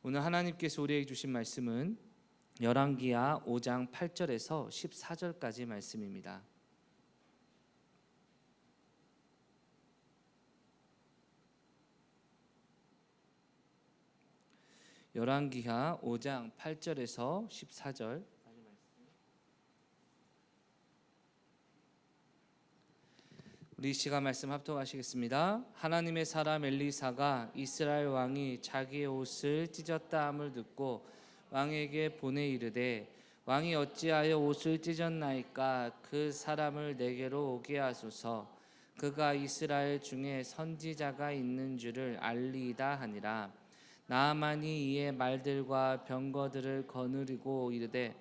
오늘 하나님께서 우리에게 주신 말씀은 열왕기하 5장 8절에서 14절까지 말씀입니다. 열왕기하 5장 8절에서 14절. 우리 시간 말씀 합독하시겠습니다. 하나님의 사람 엘리사가 이스라엘 왕이 자기의 옷을 찢었다 함을 듣고 왕에게 보내 이르되 왕이 어찌하여 옷을 찢었나이까? 그 사람을 내게로 오게 하소서. 그가 이스라엘 중에 선지자가 있는 줄을 알리이다 하니라. 나아만이 이에 말들과 병거들을 거느리고 이르되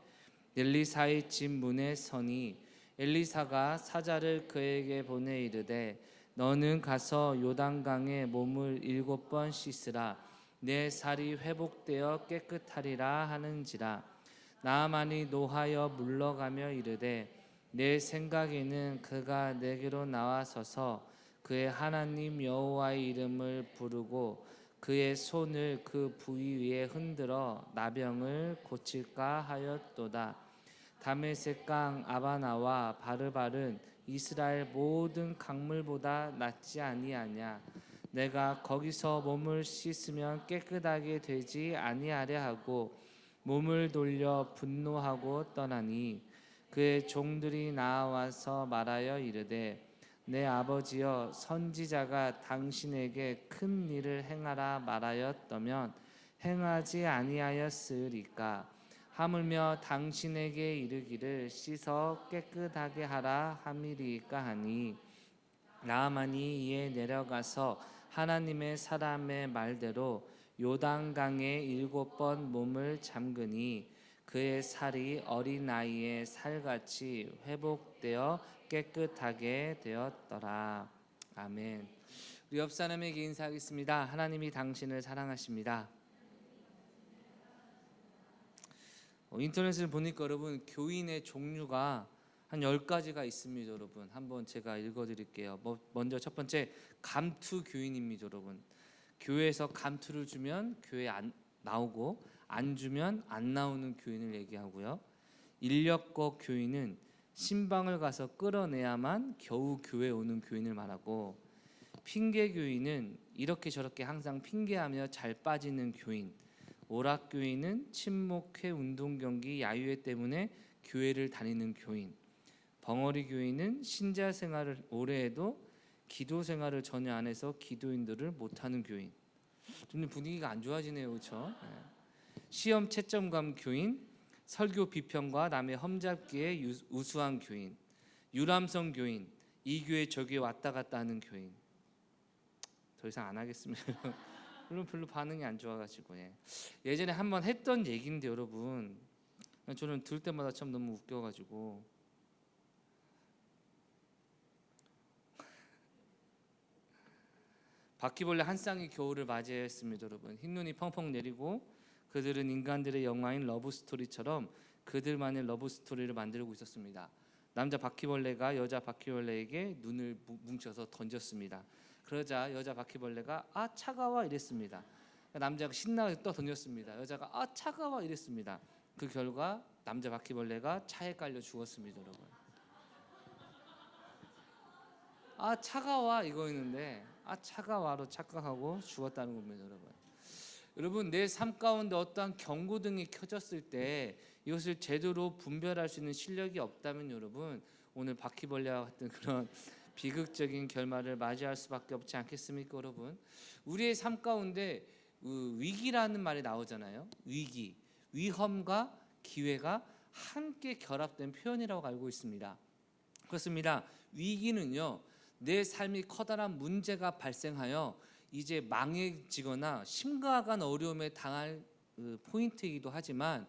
엘리사의 집 문에 서니 엘리사가 사자를 그에게 보내 이르되 너는 가서 요단강에 몸을 7번 씻으라. 내 살이 회복되어 깨끗하리라 하는지라. 나아만이 노하여 물러가며 이르되 내 생각에는 그가 내게로 나와서서 그의 하나님 여호와의 이름을 부르고 그의 손을 그 부위 위에 흔들어 나병을 고칠까 하였도다. 다메섹 강 아바나와 바르발은 이스라엘 모든 강물보다 낫지 아니하냐? 내가 거기서 몸을 씻으면 깨끗하게 되지 아니하려 하고 몸을 돌려 분노하고 떠나니 그의 종들이 나와서 말하여 이르되 내 아버지여 선지자가 당신에게 큰 일을 행하라 말하였다면 행하지 아니하였으리까? 하물며 당신에게 이르기를 씻어 깨끗하게 하라 함이리까 하니 나아만이 이에 내려가서 하나님의 사람의 말대로 요단강에 7번 몸을 잠그니 그의 살이 어린 아이의 살같이 회복되어 깨끗하게 되었더라. 아멘. 우리 옆 사람에게 인사하겠습니다. 하나님이 당신을 사랑하십니다. 인터넷을 보니까 여러분 교인의 종류가 한 10가지가 있습니다. 여러분 한번 제가 읽어드릴게요. 먼저 첫 번째 감투 교인입니다. 여러분 교회에서 감투를 주면 교회 안 나오고 안 주면 안 나오는 교인을 얘기하고요. 인력거 교인은 신방을 가서 끌어내야만 겨우 교회에 오는 교인을 말하고, 핑계 교인은 이렇게 저렇게 항상 핑계하며 잘 빠지는 교인, 오락 교인은 친목회, 운동 경기, 야유회 때문에 교회를 다니는 교인, 벙어리 교인은 신자 생활을 오래 해도 기도 생활을 전혀 안 해서 기도인들을 못하는 교인. 좀 분위기가 안 좋아지네요, 그렇죠? 시험 채점감 교인, 설교 비평과 남의 험잡기에 우수한 교인, 유람선 교인, 이 교회 저 교회 왔다 갔다 하는 교인. 더 이상 안 하겠습니다. 물론 별로 반응이 안 좋아가지고 예전에 한번 했던 얘기인데 여러분 저는 들을 때마다 참 너무 웃겨가지고 바퀴벌레 한 쌍이 겨울을 맞이했습니다. 여러분 흰눈이 펑펑 내리고 그들은 인간들의 영화인 러브스토리처럼 그들만의 러브스토리를 만들고 있었습니다. 남자 바퀴벌레가 여자 바퀴벌레에게 눈을 뭉쳐서 던졌습니다. 그러자 여자 바퀴벌레가 아 차가워 이랬습니다. 남자가 신나게 또 던졌습니다. 여자가 아 차가워 이랬습니다. 그 결과 남자 바퀴벌레가 차에 깔려 죽었습니다. 여러분 아 차가워 이거였는데 아 차가워로 착각하고 죽었다는 겁니다. 여러분 내 삶 가운데 어떠한 경고등이 켜졌을 때 이것을 제대로 분별할 수 있는 실력이 없다면 여러분 오늘 바퀴벌레와 같은 그런 비극적인 결말을 맞이할 수밖에 없지 않겠습니까? 여러분 우리의 삶 가운데 위기라는 말이 나오잖아요. 위기, 위험과 기회가 함께 결합된 표현이라고 알고 있습니다. 그렇습니다. 위기는요 내 삶이 커다란 문제가 발생하여 이제 망해지거나 심각한 어려움에 당할 포인트이기도 하지만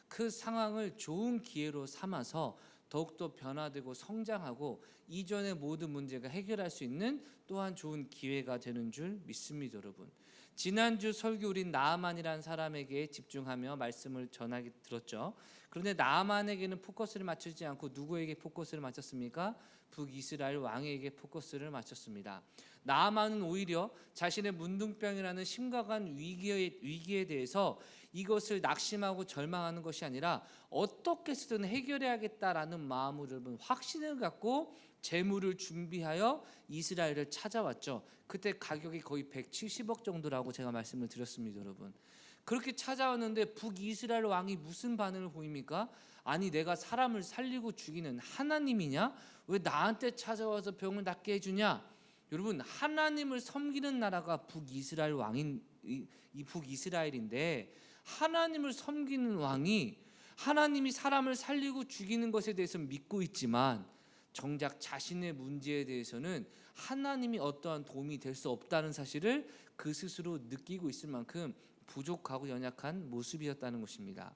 그 상황을 좋은 기회로 삼아서 더욱더 변화되고 성장하고 이전의 모든 문제가 해결할 수 있는 또한 좋은 기회가 되는 줄 믿습니다. 여러분 지난주 설교 우린 나아만이라는 사람에게 집중하며 말씀을 전하게 들었죠. 그런데 나아만에게는 포커스를 맞추지 않고 누구에게 포커스를 맞췄습니까? 북이스라엘 왕에게 포커스를 맞췄습니다. 나아만은 오히려 자신의 문둥병이라는 심각한 위기에 대해서 이것을 낙심하고 절망하는 것이 아니라 어떻게 해서든 해결해야겠다라는 마음으로 여러분 확신을 갖고 재물을 준비하여 이스라엘을 찾아왔죠. 그때 가격이 거의 170억 정도라고 제가 말씀을 드렸습니다, 여러분. 그렇게 찾아왔는데 북이스라엘 왕이 무슨 반응을 보입니까? 아니 내가 사람을 살리고 죽이는 하나님이냐? 왜 나한테 찾아와서 병을 낫게 해주냐? 여러분 하나님을 섬기는 나라가 북이스라엘 왕인 이 북이스라엘인데 하나님을 섬기는 왕이 하나님이 사람을 살리고 죽이는 것에 대해서 믿고 있지만 정작 자신의 문제에 대해서는 하나님이 어떠한 도움이 될 수 없다는 사실을 그 스스로 느끼고 있을 만큼 부족하고 연약한 모습이었다는 것입니다.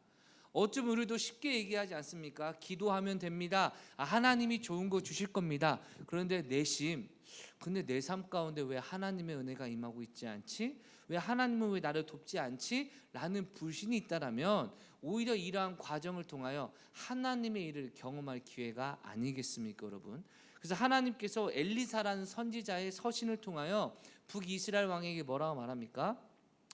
어쩜 우리도 쉽게 얘기하지 않습니까? 기도하면 됩니다. 하나님이 좋은 거 주실 겁니다. 그런데 내심 근데 내 삶 가운데 왜 하나님의 은혜가 임하고 있지 않지? 왜 하나님은 왜 나를 돕지 않지? 라는 불신이 있다라면 오히려 이러한 과정을 통하여 하나님의 일을 경험할 기회가 아니겠습니까, 여러분? 그래서 하나님께서 엘리사라는 선지자의 서신을 통하여 북이스라엘 왕에게 뭐라고 말합니까?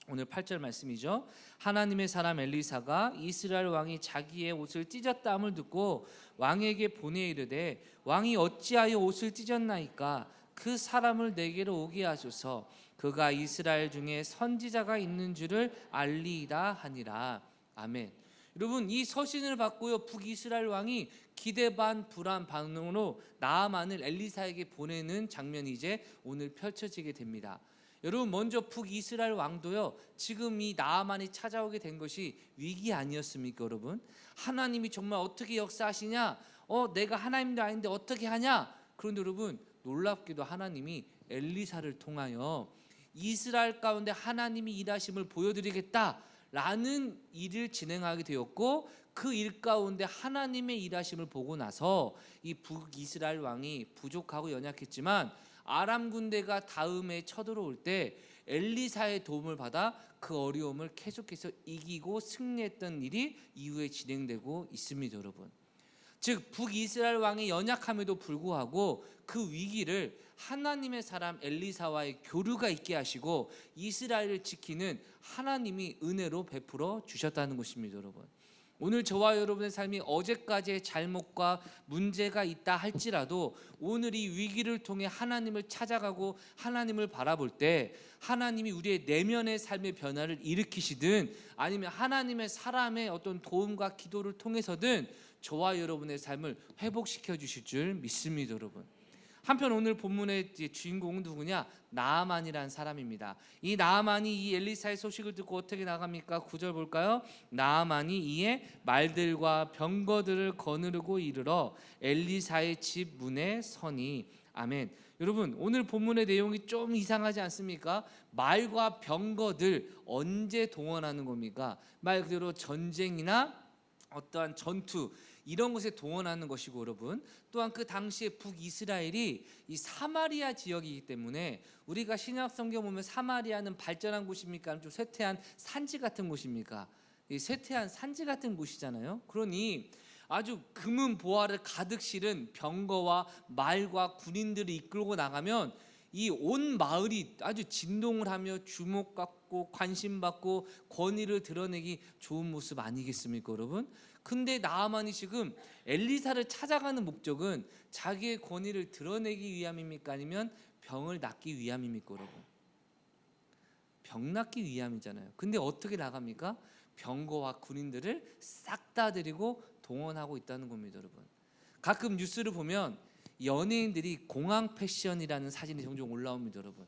오늘 8절 말씀이죠. 하나님의 사람 엘리사가 이스라엘 왕이 자기의 옷을 찢었다함을 듣고 왕에게 보내 이르되 왕이 어찌하여 옷을 찢었나이까? 그 사람을 내게로 오게 하소서. 그가 이스라엘 중에 선지자가 있는 줄을 알리이다 하니라. 아멘. 여러분 이 서신을 받고요 북이스라엘 왕이 기대 반 불안 반응으로 나아만을 엘리사에게 보내는 장면이 이제 오늘 펼쳐지게 됩니다. 여러분 먼저 북이스라엘 왕도요 지금 이 나아만이 찾아오게 된 것이 위기 아니었습니까, 여러분? 하나님이 정말 어떻게 역사하시냐? 내가 하나님도 아닌데 어떻게 하냐? 그런데 여러분 놀랍게도 하나님이 엘리사를 통하여 이스라엘 가운데 하나님이 일하심을 보여드리겠다라는 일을 진행하게 되었고 그 일 가운데 하나님의 일하심을 보고 나서 이 북이스라엘 왕이 부족하고 연약했지만 아람 군대가 다음에 쳐들어올 때 엘리사의 도움을 받아 그 어려움을 계속해서 이기고 승리했던 일이 이후에 진행되고 있습니다, 여러분. 즉 북이스라엘 왕의 연약함에도 불구하고 그 위기를 하나님의 사람 엘리사와의 교류가 있게 하시고 이스라엘을 지키는 하나님이 은혜로 베풀어 주셨다는 것입니다, 여러분. 오늘 저와 여러분의 삶이 어제까지의 잘못과 문제가 있다 할지라도 오늘 이 위기를 통해 하나님을 찾아가고 하나님을 바라볼 때 하나님이 우리의 내면의 삶의 변화를 일으키시든 아니면 하나님의 사람의 어떤 도움과 기도를 통해서든 저와 여러분의 삶을 회복시켜 주실 줄 믿습니다, 여러분. 한편 오늘 본문의 주인공은 누구냐? 나아만이라는 사람입니다. 이 나아만이 이 엘리사의 소식을 듣고 어떻게 나갑니까? 9절 볼까요? 나아만이 이에 말들과 병거들을 거느리고 이르러 엘리사의 집 문에 서니. 아멘. 여러분 오늘 본문의 내용이 좀 이상하지 않습니까? 말과 병거들 언제 동원하는 겁니까? 말 그대로 전쟁이나 어떠한 전투 이런 것에 동원하는 것이고 여러분 또한 그 당시에 북이스라엘이 이 사마리아 지역이기 때문에 우리가 신약 성경 보면 사마리아는 발전한 곳입니까? 좀 쇠퇴한 산지 같은 곳입니까? 이 쇠퇴한 산지 같은 곳이잖아요. 그러니 아주 금은 보화를 가득 실은 병거와 말과 군인들을 이끌고 나가면 이 온 마을이 아주 진동을 하며 주목받고 관심받고 권위를 드러내기 좋은 모습 아니겠습니까, 여러분? 근데 나아만이 지금 엘리사를 찾아가는 목적은 자기의 권위를 드러내기 위함입니까? 아니면 병을 낫기 위함입니까, 여러분? 병 낫기 위함이잖아요. 근데 어떻게 나갑니까? 병거와 군인들을 싹 다 데리고 동원하고 있다는 겁니다, 여러분. 가끔 뉴스를 보면 연예인들이 공항 패션이라는 사진이 종종 올라옵니다, 여러분.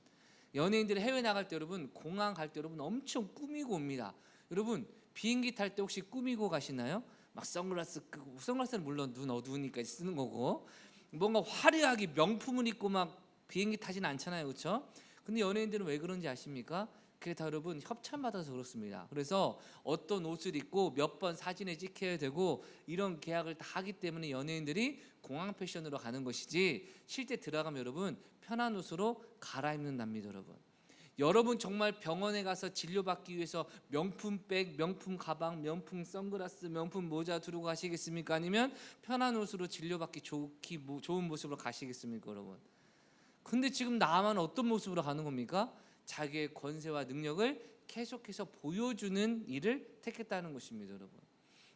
연예인들이 해외 나갈 때 여러분 공항 갈 때 여러분 엄청 꾸미고 옵니다. 여러분 비행기 탈 때 혹시 꾸미고 가시나요? 막 선글라스 끄고, 선글라스는 물론 눈 어두우니까 쓰는 거고 뭔가 화려하게 명품을 입고 막 비행기 타지는 않잖아요, 그렇죠? 근데 연예인들은 왜 그런지 아십니까? 그게 다 여러분 협찬받아서 그렇습니다. 그래서 어떤 옷을 입고 몇 번 사진에 찍혀야 되고 이런 계약을 다 하기 때문에 연예인들이 공항 패션으로 가는 것이지 실제 들어가면 여러분 편한 옷으로 갈아입는답니다, 여러분. 여러분 정말 병원에 가서 진료받기 위해서 명품 백, 명품 가방, 명품 선글라스, 명품 모자 두르고 가시겠습니까? 아니면 편한 옷으로 진료받기 좋은 모습으로 가시겠습니까, 여러분? 근데 지금 나아만은 어떤 모습으로 가는 겁니까? 자기의 권세와 능력을 계속해서 보여주는 일을 택했다는 것입니다, 여러분.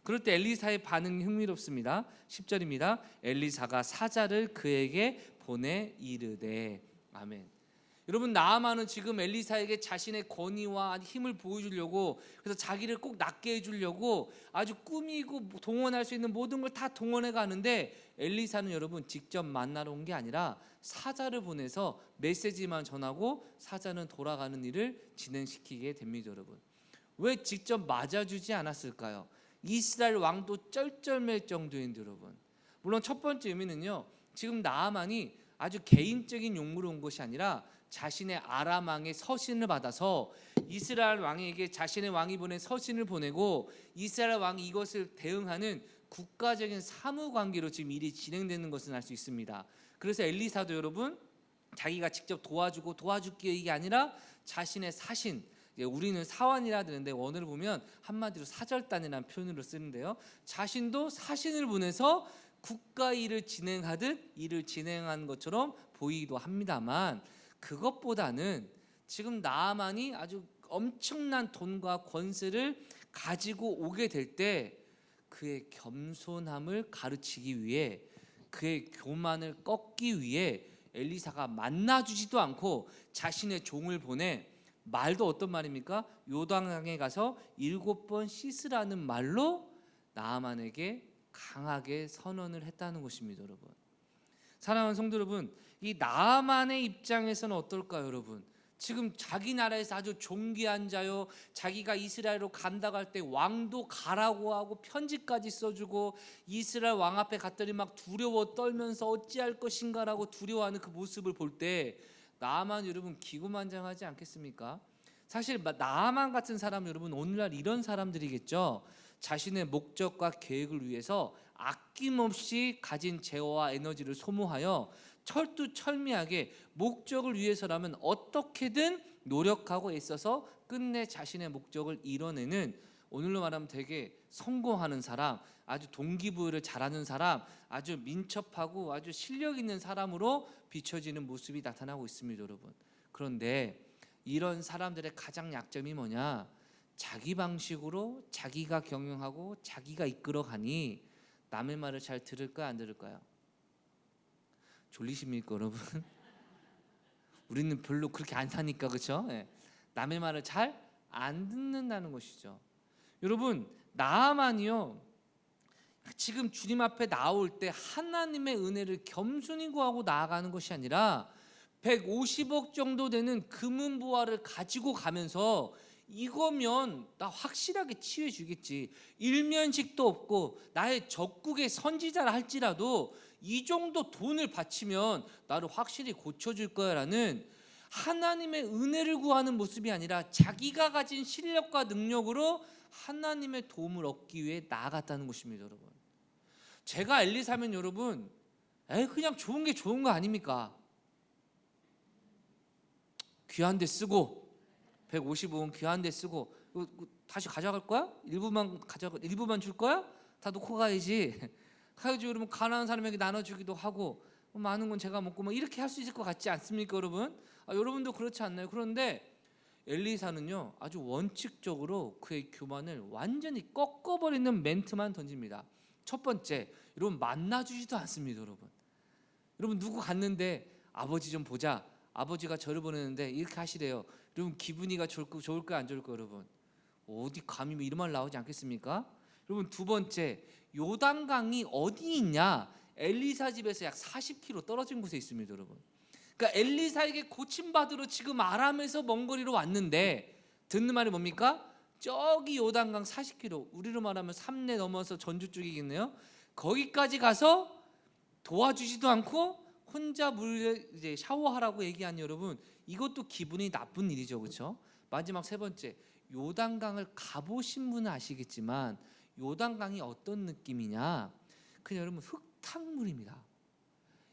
그럴 때 엘리사의 반응이 흥미롭습니다. 10절입니다. 엘리사가 사자를 그에게 보내 이르되. 아멘. 여러분, 나아만은 지금 엘리사에게 자신의 권위와 힘을 보여주려고, 그래서 자기를 꼭 낫게 해주려고 아주 꾸미고 동원할 수 있는 모든 걸 다 동원해 가는데, 엘리사는 여러분 직접 만나러 온 게 아니라 사자를 보내서 메시지만 전하고 사자는 돌아가는 일을 진행시키게 됩니다. 여러분, 왜 직접 맞아주지 않았을까요? 이스라엘 왕도 쩔쩔맬 정도인데 여러분, 물론 첫 번째 의미는요, 지금 나아만이 아주 개인적인 용무로 온 것이 아니라 자신의 아람 왕의 서신을 받아서 이스라엘 왕에게 자신의 왕이 보낸 서신을 보내고 이스라엘 왕이 이것을 대응하는 국가적인 사무관계로 지금 일이 진행되는 것을 알 수 있습니다. 그래서 엘리사도 여러분 자기가 직접 도와주고 도와줄게 이게 아니라 자신의 사신, 우리는 사환이라 되는데 원어를 보면 한마디로 사절단이라는 표현으로 쓰는데요, 자신도 사신을 보내서 국가 일을 진행하듯 일을 진행한 것처럼 보이기도 합니다만, 그것보다는 지금 나아만이 아주 엄청난 돈과 권세를 가지고 오게 될 때 그의 겸손함을 가르치기 위해, 그의 교만을 꺾기 위해 엘리사가 만나주지도 않고 자신의 종을 보내 말도 어떤 말입니까? 요단강에 가서 7번 씻으라는 말로 나아만에게 강하게 선언을 했다는 것입니다. 여러분, 사랑하는 성도 여러분, 이 나아만의 입장에서는 어떨까요? 여러분, 지금 자기 나라에서 아주 존귀한 자요, 자기가 이스라엘로 간다고 할 때 왕도 가라고 하고 편지까지 써주고 이스라엘 왕 앞에 갔더니 막 두려워 떨면서 어찌할 것인가라고 두려워하는 그 모습을 볼 때 나아만 여러분 기고만장하지 않겠습니까? 사실 나아만 같은 사람 여러분 오늘날 이런 사람들이겠죠. 자신의 목적과 계획을 위해서 아낌없이 가진 재화와 에너지를 소모하여 철두철미하게 목적을 위해서라면 어떻게든 노력하고 애써서 끝내 자신의 목적을 이뤄내는, 오늘로 말하면 되게 성공하는 사람, 아주 동기부여를 잘하는 사람, 아주 민첩하고 아주 실력 있는 사람으로 비춰지는 모습이 나타나고 있습니다, 여러분. 그런데 이런 사람들의 가장 약점이 뭐냐? 자기 방식으로 자기가 경영하고 자기가 이끌어가니 남의 말을 잘 들을까요, 안 들을까요? 졸리십니까, 여러분? 우리는 별로 그렇게 안 사니까, 그렇죠? 네. 남의 말을 잘 안 듣는다는 것이죠. 여러분, 나아만이요, 지금 주님 앞에 나올 때 하나님의 은혜를 겸손히 구하고 나아가는 것이 아니라 150억 정도 되는 금은보화를 가지고 가면서 이거면 나 확실하게 치유해 주겠지, 일면식도 없고 나의 적국의 선지자라 할지라도 이 정도 돈을 바치면 나를 확실히 고쳐줄 거야 라는 하나님의 은혜를 구하는 모습이 아니라 자기가 가진 실력과 능력으로 하나님의 도움을 얻기 위해 나아갔다는 것입니다. 여러분, 제가 엘리사면 여러분 그냥 좋은 게 좋은 거 아닙니까? 귀한 데 쓰고 155원 귀한 데 쓰고 다시 가져갈 거야? 일부만 줄 거야? 다 놓고 가야지. 가야지. 여러분, 가난한 사람에게 나눠주기도 하고 많은 건 제가 먹고 뭐 이렇게 할 수 있을 것 같지 않습니까, 여러분? 여러분도 그렇지 않나요? 그런데 엘리사는요 아주 원칙적으로 그의 교만을 완전히 꺾어버리는 멘트만 던집니다. 첫 번째, 여러분 만나주지도 않습니다. 여러분 누구 갔는데 아버지 좀 보자, 아버지가 저를 보내는데 이렇게 하시래요. 여러분 기분이가 좋을까요, 안 좋을까요? 여러분 어디 감히 이런 말 나오지 않겠습니까? 여러분, 두 번째, 요단강이 어디 있냐? 엘리사 집에서 약 40km 떨어진 곳에 있습니다, 여러분. 그러니까 엘리사에게 고침받으러 지금 아람에서 먼 거리로 왔는데 듣는 말이 뭡니까? 저기 요단강 40km, 우리로 말하면 삼내 넘어서 전주 쪽이겠네요. 거기까지 가서 도와주지도 않고 혼자 물 이제 샤워하라고 얘기하니 여러분, 이것도 기분이 나쁜 일이죠, 그렇죠? 마지막 세 번째, 요단강을 가보신 분은 아시겠지만 요단강이 어떤 느낌이냐? 그냥 여러분 흙탕물입니다.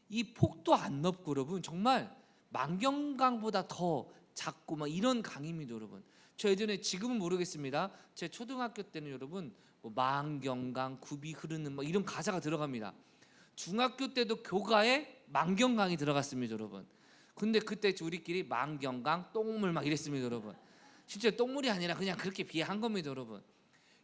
이 폭도 안 넓고 여러분 정말 만경강보다 더 작고 막 이런 강의입니다, 여러분. 저 예전에 지금은 모르겠습니다. 제 초등학교 때는 여러분 뭐 망경강, 굽이 흐르는 뭐 이런 가사가 들어갑니다. 중학교 때도 교과에 망경강이 들어갔습니다, 여러분. 근데 그때 우리끼리 망경강, 똥물 막 이랬습니다, 여러분. 실제 똥물이 아니라 그냥 그렇게 비하한 겁니다, 여러분.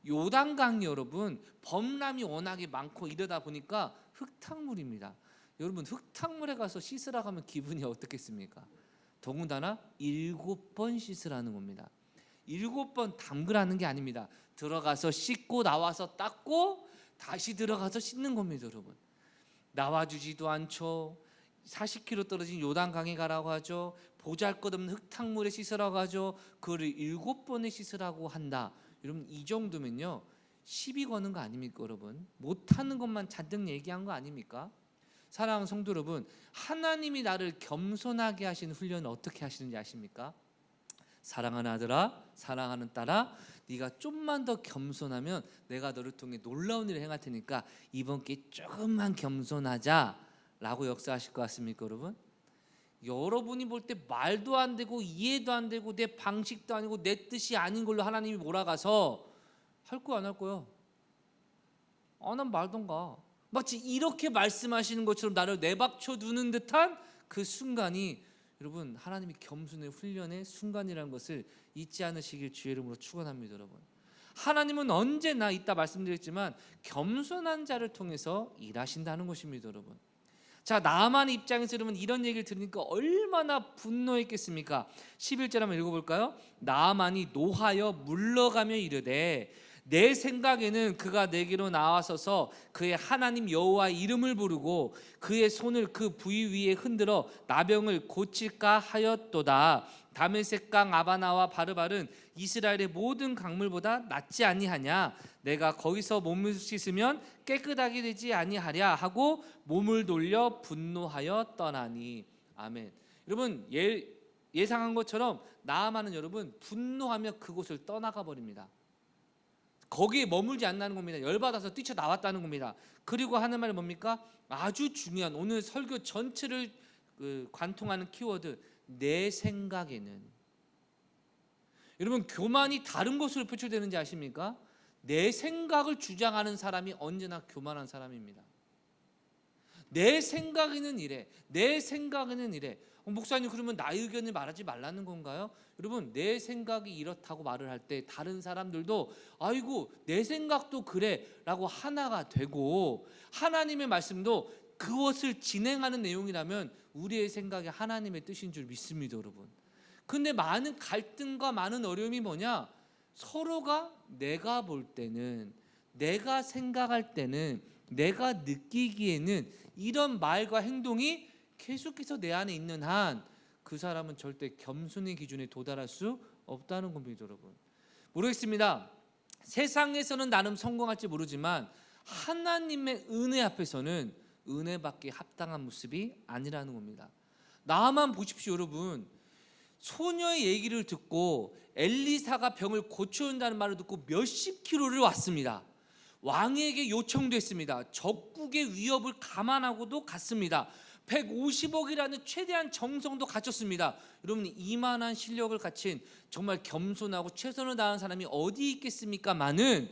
요단강이 여러분 범람이 워낙에 많고 이러다 보니까 흙탕물입니다. 여러분 흙탕물에 가서 씻으라고 하면 기분이 어떻겠습니까? 더군다나 7번 씻으라는 겁니다. 7번 담그라는 게 아닙니다. 들어가서 씻고 나와서 닦고 다시 들어가서 씻는 겁니다, 여러분. 나와주지도 않죠. 40km 떨어진 요단강에 가라고 하죠. 보잘것없는 흙탕물에 씻으라고 하죠. 그거를 7번에 씻으라고 한다. 여러분 이 정도면요 시비 거는 거 아닙니까, 여러분? 못하는 것만 잔뜩 얘기한 거 아닙니까? 사랑하는 성도 여러분, 하나님이 나를 겸손하게 하시는 훈련을 어떻게 하시는지 아십니까? 사랑하는 아들아, 사랑하는 딸아, 네가 좀만 더 겸손하면 내가 너를 통해 놀라운 일을 행할 테니까 이번 기회에 조금만 겸손하자 라고 역사하실 것 같습니까, 여러분? 여러분이 볼 때 말도 안 되고 이해도 안 되고 내 방식도 아니고 내 뜻이 아닌 걸로 하나님이 몰아가서 할 거야 안 할 거야? 난 말던가. 마치 이렇게 말씀하시는 것처럼 나를 내박쳐 두는 듯한 그 순간이 여러분 하나님이 겸손의 훈련의 순간이라는 것을 잊지 않으시길 주의 이름으로 축원합니다, 여러분. 하나님은 언제나 이따 말씀드렸지만 겸손한 자를 통해서 일하신다는 것입니다, 여러분. 자, 나만의 입장에서 여러분 이런 얘기를 들으니까 얼마나 분노했겠습니까? 11절 한번 읽어볼까요? 나만이 노하여 물러가며 이르되 내 생각에는 그가 내게로 나와서서 그의 하나님 여호와의 이름을 부르고 그의 손을 그 부위 위에 흔들어 나병을 고칠까 하였도다. 다메섹강 아바나와 바르발은 이스라엘의 모든 강물보다 낫지 아니하냐? 내가 거기서 몸을 씻으면 깨끗하게 되지 아니하랴 하고 몸을 돌려 분노하여 떠나니. 아멘. 여러분 예상한 것처럼 나아만은 여러분 분노하며 그곳을 떠나가 버립니다. 거기에 머물지 않는 겁니다. 열받아서 뛰쳐나왔다는 겁니다. 그리고 하는 말이 뭡니까? 아주 중요한 오늘 설교 전체를 관통하는 키워드, 내 생각에는. 여러분 교만이 다른 것으로 표출되는지 아십니까? 내 생각을 주장하는 사람이 언제나 교만한 사람입니다. 내 생각에는 이래, 내 생각에는 이래. 목사님 그러면 나의 의견을 말하지 말라는 건가요? 여러분 내 생각이 이렇다고 말을 할 때 다른 사람들도 아이고 내 생각도 그래 라고 하나가 되고, 하나님의 말씀도 그것을 진행하는 내용이라면 우리의 생각이 하나님의 뜻인 줄 믿습니다, 여러분. 근데 많은 갈등과 많은 어려움이 뭐냐? 서로가 내가 볼 때는, 내가 생각할 때는, 내가 느끼기에는 이런 말과 행동이 계속해서 내 안에 있는 한 그 사람은 절대 겸손의 기준에 도달할 수 없다는 겁니다, 여러분. 모르겠습니다. 세상에서는 나름 성공할지 모르지만 하나님의 은혜 앞에서는 은혜받기에 합당한 모습이 아니라는 겁니다. 나만 보십시오, 여러분. 소녀의 얘기를 듣고 엘리사가 병을 고쳐준다는 말을 듣고 몇십 킬로를 왔습니다. 왕에게 요청도 했습니다. 적국의 위협을 감안하고도 갔습니다. 150억이라는 최대한 정성도 갖췄습니다. 여러분 이만한 실력을 갖춘 정말 겸손하고 최선을 다하는 사람이 어디 있겠습니까? 많은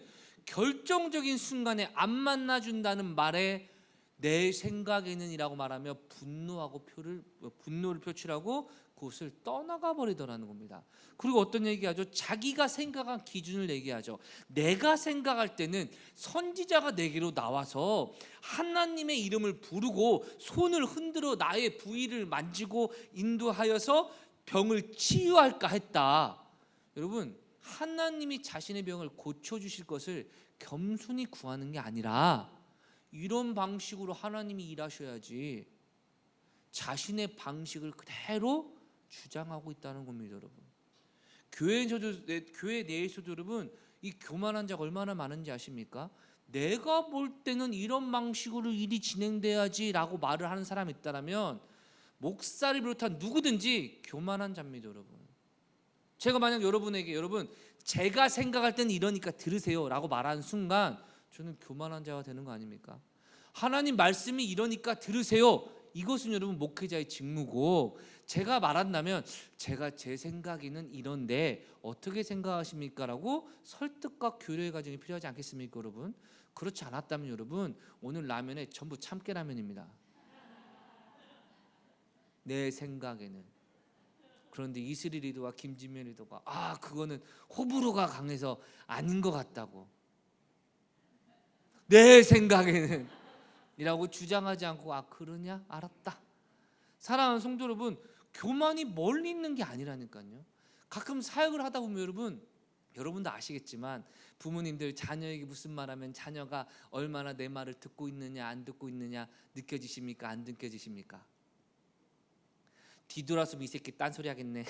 결정적인 순간에 안 만나준다는 말에 내 생각에는 이라고 말하며 분노를 표출하고 그곳을 떠나가 버리더라는 겁니다. 그리고 어떤 얘기하죠? 자기가 생각한 기준을 얘기하죠. 내가 생각할 때는 선지자가 내게로 나와서 하나님의 이름을 부르고 손을 흔들어 나의 부위를 만지고 인도하여서 병을 치유할까 했다. 여러분 하나님이 자신의 병을 고쳐주실 것을 겸손히 구하는 게 아니라 이런 방식으로 하나님이 일하셔야지 자신의 방식을 그대로 주장하고 있다는 겁니다, 여러분. 교회 내에서도 여러분 이 교만한 자가 얼마나 많은지 아십니까? 내가 볼 때는 이런 방식으로 일이 진행돼야지라고 말을 하는 사람이 있다면 목사를 비롯한 누구든지 교만한 자입니다, 여러분. 제가 만약 여러분에게 여러분 제가 생각할 때는 이러니까 들으세요라고 말하는 순간 저는 교만한 자가 되는 거 아닙니까? 하나님 말씀이 이러니까 들으세요. 이것은 여러분 목회자의 직무고 제가 말한다면 제가 제 생각에는 이런데 어떻게 생각하십니까? 라고 설득과 교류의 과정이 필요하지 않겠습니까, 여러분? 그렇지 않았다면 여러분, 오늘 라면에 전부 참깨라면입니다. 내 생각에는. 그런데 이슬이 리더와 김진면 리더가 그거는 호불호가 강해서 아닌 것 같다고, 내 생각에는 이라고 주장하지 않고 그러냐? 알았다. 사랑하는 성도 여러분, 교만이 멀리 있는 게 아니라니까요. 가끔 사역을 하다 보면 여러분도 아시겠지만 부모님들 자녀에게 무슨 말하면 자녀가 얼마나 내 말을 듣고 있느냐 안 듣고 있느냐 느껴지십니까? 안 느껴지십니까? 뒤돌았으면 이 새끼 딴소리 하겠네.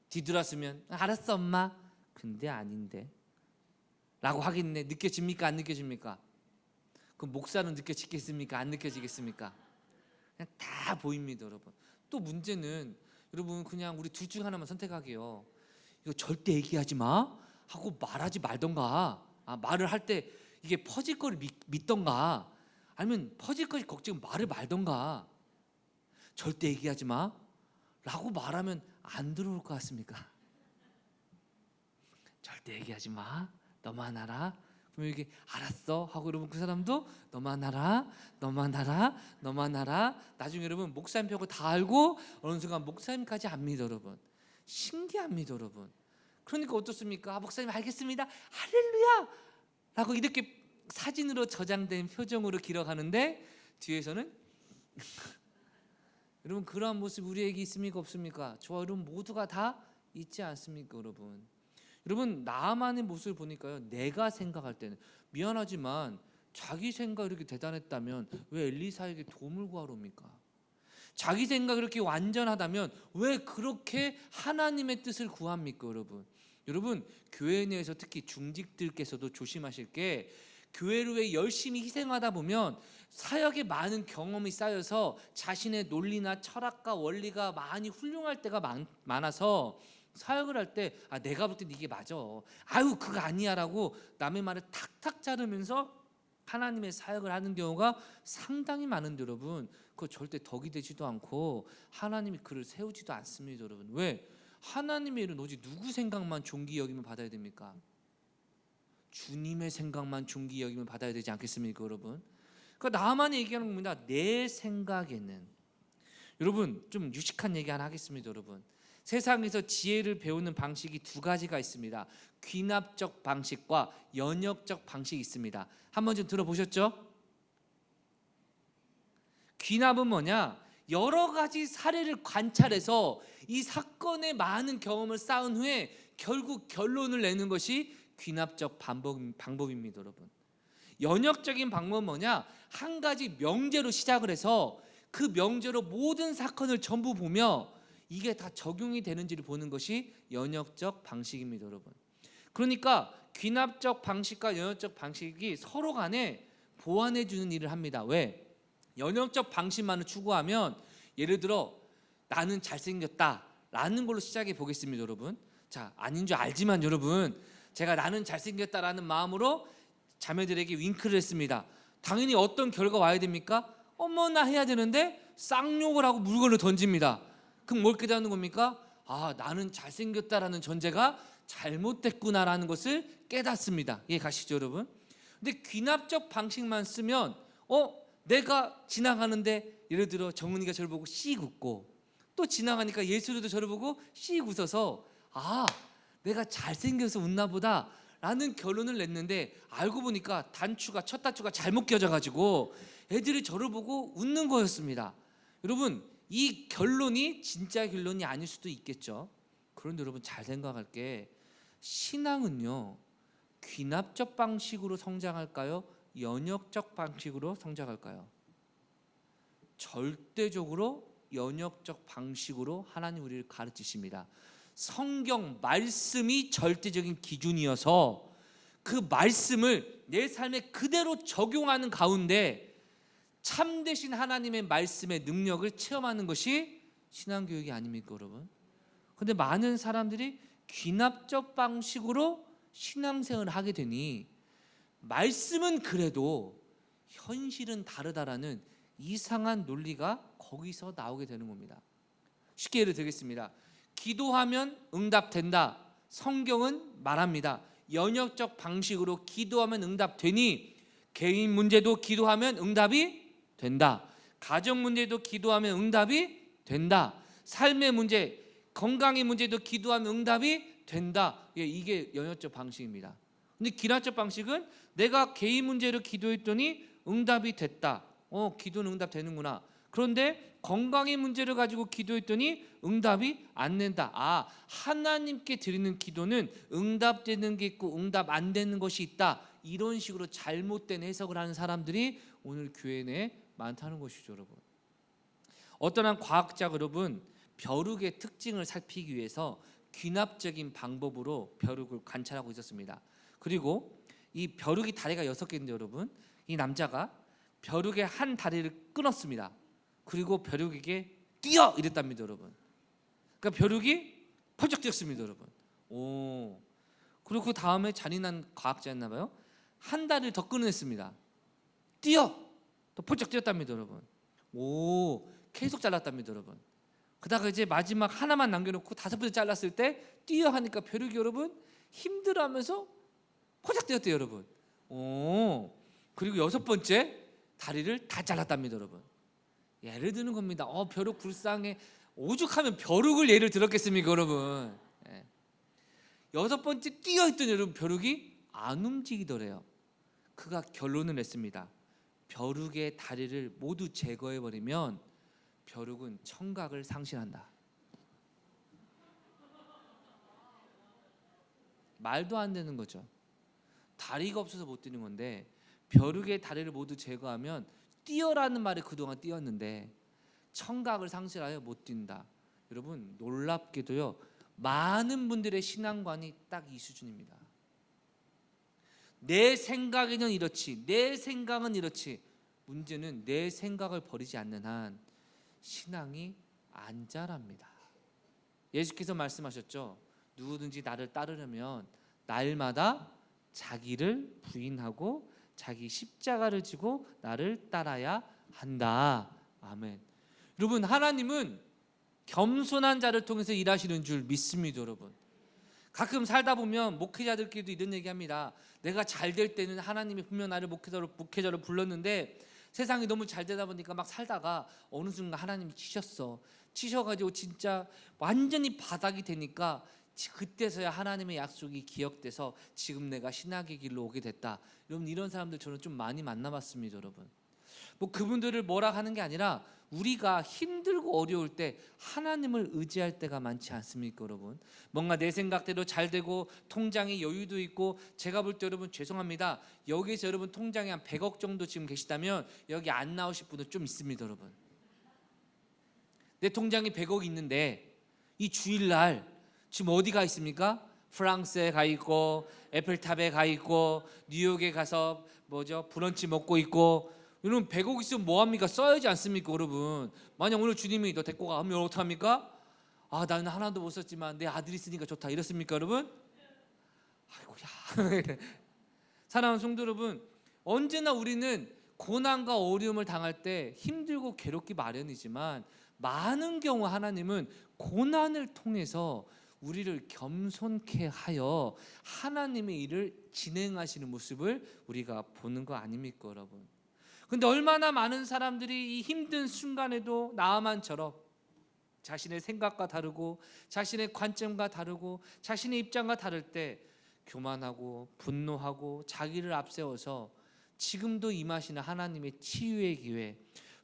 뒤돌았으면 알았어 엄마, 근데 아닌데 라고 하겠네. 느껴집니까? 안 느껴집니까? 그럼 목사는 느껴지겠습니까? 안 느껴지겠습니까? 그냥 다 보입니다, 여러분. 또 문제는 여러분, 그냥 우리 둘 중 하나만 선택하게요. 이거 절대 얘기하지 마 하고 말하지 말던가, 말을 할 때 이게 퍼질 거를 믿던가, 아니면 퍼질 것이 걱정 말을 말던가. 절대 얘기하지 마 라고 말하면 안 들어올 것 같습니까? 절대 얘기하지 마, 너만 알아. 그럼 이게 알았어 하고 여러분 그 사람도 너만 알아, 너만 알아, 너만 알아. 나중에 여러분 목사님 벽을 다 알고 어느 순간 목사님까지 압니다, 여러분. 신기합니다, 여러분. 그러니까 어떻습니까? 목사님 알겠습니다, 할렐루야 라고 이렇게 사진으로 저장된 표정으로 기록하는데 뒤에서는 여러분, 그러한 모습 우리에게 있습니까? 없습니까? 저와 여러분 모두가 다 있지 않습니까, 여러분? 여러분, 나만의 모습을 보니까요, 내가 생각할 때는 미안하지만 자기 생각이 이렇게 대단했다면 왜 엘리사에게 도움을 구하러 옵니까? 자기 생각이 이렇게 완전하다면 왜 그렇게 하나님의 뜻을 구합니까, 여러분? 여러분, 교회 내에서 특히 중직들께서도 조심하실 게, 교회를 위해 열심히 희생하다 보면 사역에 많은 경험이 쌓여서 자신의 논리나 철학과 원리가 많이 훌륭할 때가 많아서 사역을 할 때 내가 볼 땐 이게 맞아, 그거 아니야 라고 남의 말을 탁탁 자르면서 하나님의 사역을 하는 경우가 상당히 많은데 여러분, 그거 절대 덕이 되지도 않고 하나님이 그를 세우지도 않습니다, 여러분. 왜? 하나님의 일은 오직 누구 생각만 존귀 여기면 받아야 됩니까? 주님의 생각만 존귀 여기면 받아야 되지 않겠습니까, 여러분? 그러니까 나만 얘기하는 겁니다. 내 생각에는. 여러분, 좀 유식한 얘기 하나 하겠습니다, 여러분. 세상에서 지혜를 배우는 방식이 두 가지가 있습니다. 귀납적 방식과 연역적 방식이 있습니다. 한번 좀 들어보셨죠? 귀납은 뭐냐? 여러 가지 사례를 관찰해서 이 사건의 많은 경험을 쌓은 후에 결국 결론을 내는 것이 귀납적 방법입니다, 여러분. 연역적인 방법은 뭐냐? 한 가지 명제로 시작을 해서 그 명제로 모든 사건을 전부 보며 이게 다 적용이 되는지를 보는 것이 연역적 방식입니다, 여러분. 그러니까 귀납적 방식과 연역적 방식이 서로 간에 보완해 주는 일을 합니다. 왜? 연역적 방식만을 추구하면, 예를 들어 나는 잘생겼다 라는 걸로 시작해 보겠습니다, 여러분. 자, 아닌 줄 알지만 여러분, 제가 나는 잘생겼다라는 마음으로 자매들에게 윙크를 했습니다. 당연히 어떤 결과 와야 됩니까? 어머나 해야 되는데 쌍욕을 하고 물건을 던집니다. 그럼 뭘 깨닫는 겁니까? 나는 잘생겼다라는 전제가 잘못됐구나라는 것을 깨닫습니다. 이해 가시죠, 여러분? 근데 귀납적 방식만 쓰면 내가 지나가는데 예를 들어 정은이가 저를 보고 씩 웃고, 또 지나가니까 예수도 저를 보고 씩 웃어서 내가 잘생겨서 웃나 보다 라는 결론을 냈는데, 알고 보니까 첫 단추가 잘못 껴져가지고 애들이 저를 보고 웃는 거였습니다. 여러분, 이 결론이 진짜 결론이 아닐 수도 있겠죠. 그런데 여러분, 잘 생각할 게, 신앙은요, 귀납적 방식으로 성장할까요? 연역적 방식으로 성장할까요? 절대적으로 연역적 방식으로 하나님 우리를 가르치십니다. 성경 말씀이 절대적인 기준이어서 그 말씀을 내 삶에 그대로 적용하는 가운데 참되신 하나님의 말씀의 능력을 체험하는 것이 신앙교육이 아닙니까, 여러분? 그런데 많은 사람들이 귀납적 방식으로 신앙생활을 하게 되니 말씀은 그래도 현실은 다르다라는 이상한 논리가 거기서 나오게 되는 겁니다. 쉽게 예를 들겠습니다. 기도하면 응답된다. 성경은 말합니다. 연역적 방식으로 기도하면 응답되니 개인 문제도 기도하면 응답이 된다. 가정 문제도 기도하면 응답이 된다. 삶의 문제, 건강의 문제도 기도하면 응답이 된다. 이게 연역적 방식입니다. 근데 기나적 방식은 내가 개인 문제로 기도했더니 응답이 됐다. 기도는 응답되는구나. 그런데 건강의 문제를 가지고 기도했더니 응답이 안 된다. 하나님께 드리는 기도는 응답되는 게 있고 응답 안 되는 것이 있다. 이런 식으로 잘못된 해석을 하는 사람들이 오늘 교회 내에 많다는 것이죠, 여러분. 어떤 한 과학자 여러분, 벼룩의 특징을 살피기 위해서 귀납적인 방법으로 벼룩을 관찰하고 있었습니다. 그리고 이 벼룩이 다리가 6개인데 여러분, 이 남자가 벼룩의 한 다리를 끊었습니다. 그리고 벼룩에게 뛰어 이랬답니다, 여러분. 그러니까 벼룩이 펄쩍 뛰었습니다, 여러분. 그리고 그 다음에 잔인한 과학자였나 봐요. 한 다리를 더 끊어냈습니다. 뛰어! 또 펄쩍 뛰었답니다, 여러분. 계속 잘랐답니다, 여러분. 그다가 이제 마지막 하나만 남겨놓고 5번째 잘랐을 때 뛰어 하니까 벼룩이 여러분 힘들어하면서 펄쩍 뛰었대요, 여러분. 그리고 6번째 다리를 다 잘랐답니다, 여러분. 예를 드는 겁니다. 벼룩 불쌍해. 오죽하면 벼룩을 예를 들었겠습니까, 여러분. 6번째 뛰어 했더니 여러분 벼룩이 안 움직이더래요. 그가 결론을 냈습니다. 벼룩의 다리를 모두 제거해버리면 벼룩은 청각을 상실한다. 말도 안 되는 거죠. 다리가 없어서 못 뛰는 건데 벼룩의 다리를 모두 제거하면 뛰어라는 말에 그동안 뛰었는데 청각을 상실하여 못 뛴다. 여러분 놀랍게도요, 많은 분들의 신앙관이 딱 이 수준입니다. 내 생각에는 이렇지, 내 생각은 이렇지. 문제는 내 생각을 버리지 않는 한 신앙이 안 자랍니다. 예수께서 말씀하셨죠. 누구든지 나를 따르려면 날마다 자기를 부인하고 자기 십자가를 지고 나를 따라야 한다. 아멘. 여러분 하나님은 겸손한 자를 통해서 일하시는 줄 믿습니다, 여러분. 가끔 살다 보면 목회자들끼리도 이런 얘기합니다. 내가 잘 될 때는 하나님이 분명 나를 목회자로 불렀는데 세상이 너무 잘 되다 보니까 막 살다가 어느 순간 하나님이 치셔가지고 진짜 완전히 바닥이 되니까 그때서야 하나님의 약속이 기억돼서 지금 내가 신학의 길로 오게 됐다. 여러분 이런 사람들 저는 좀 많이 만나봤습니다, 여러분. 그분들을 뭐라 하는 게 아니라 우리가 힘들고 어려울 때 하나님을 의지할 때가 많지 않습니까, 여러분? 뭔가 내 생각대로 잘 되고 통장에 여유도 있고, 제가 볼 때 여러분 죄송합니다, 여기서 여러분 통장에 한 100억 정도 지금 계시다면 여기 안 나오실 분은 좀 있습니다, 여러분. 내 통장에 100억이 있는데 이 주일날 지금 어디 가 있습니까? 프랑스에 가 있고 에펠탑에 가 있고 뉴욕에 가서 브런치 먹고 있고. 여러분 100억 있으면 뭐합니까? 써야지 않습니까, 여러분? 만약 오늘 주님이 너 데리고 가면 어떡합니까? 나는 하나도 못 썼지만 내 아들이 있으니까 좋다 이렇습니까, 여러분? 아이고야. 사랑하는 성도 여러분, 언제나 우리는 고난과 어려움을 당할 때 힘들고 괴롭기 마련이지만 많은 경우 하나님은 고난을 통해서 우리를 겸손케 하여 하나님의 일을 진행하시는 모습을 우리가 보는 거 아닙니까, 여러분? 근데 얼마나 많은 사람들이 이 힘든 순간에도 나아만처럼 자신의 생각과 다르고 자신의 관점과 다르고 자신의 입장과 다를 때 교만하고 분노하고 자기를 앞세워서 지금도 임하시는 하나님의 치유의 기회,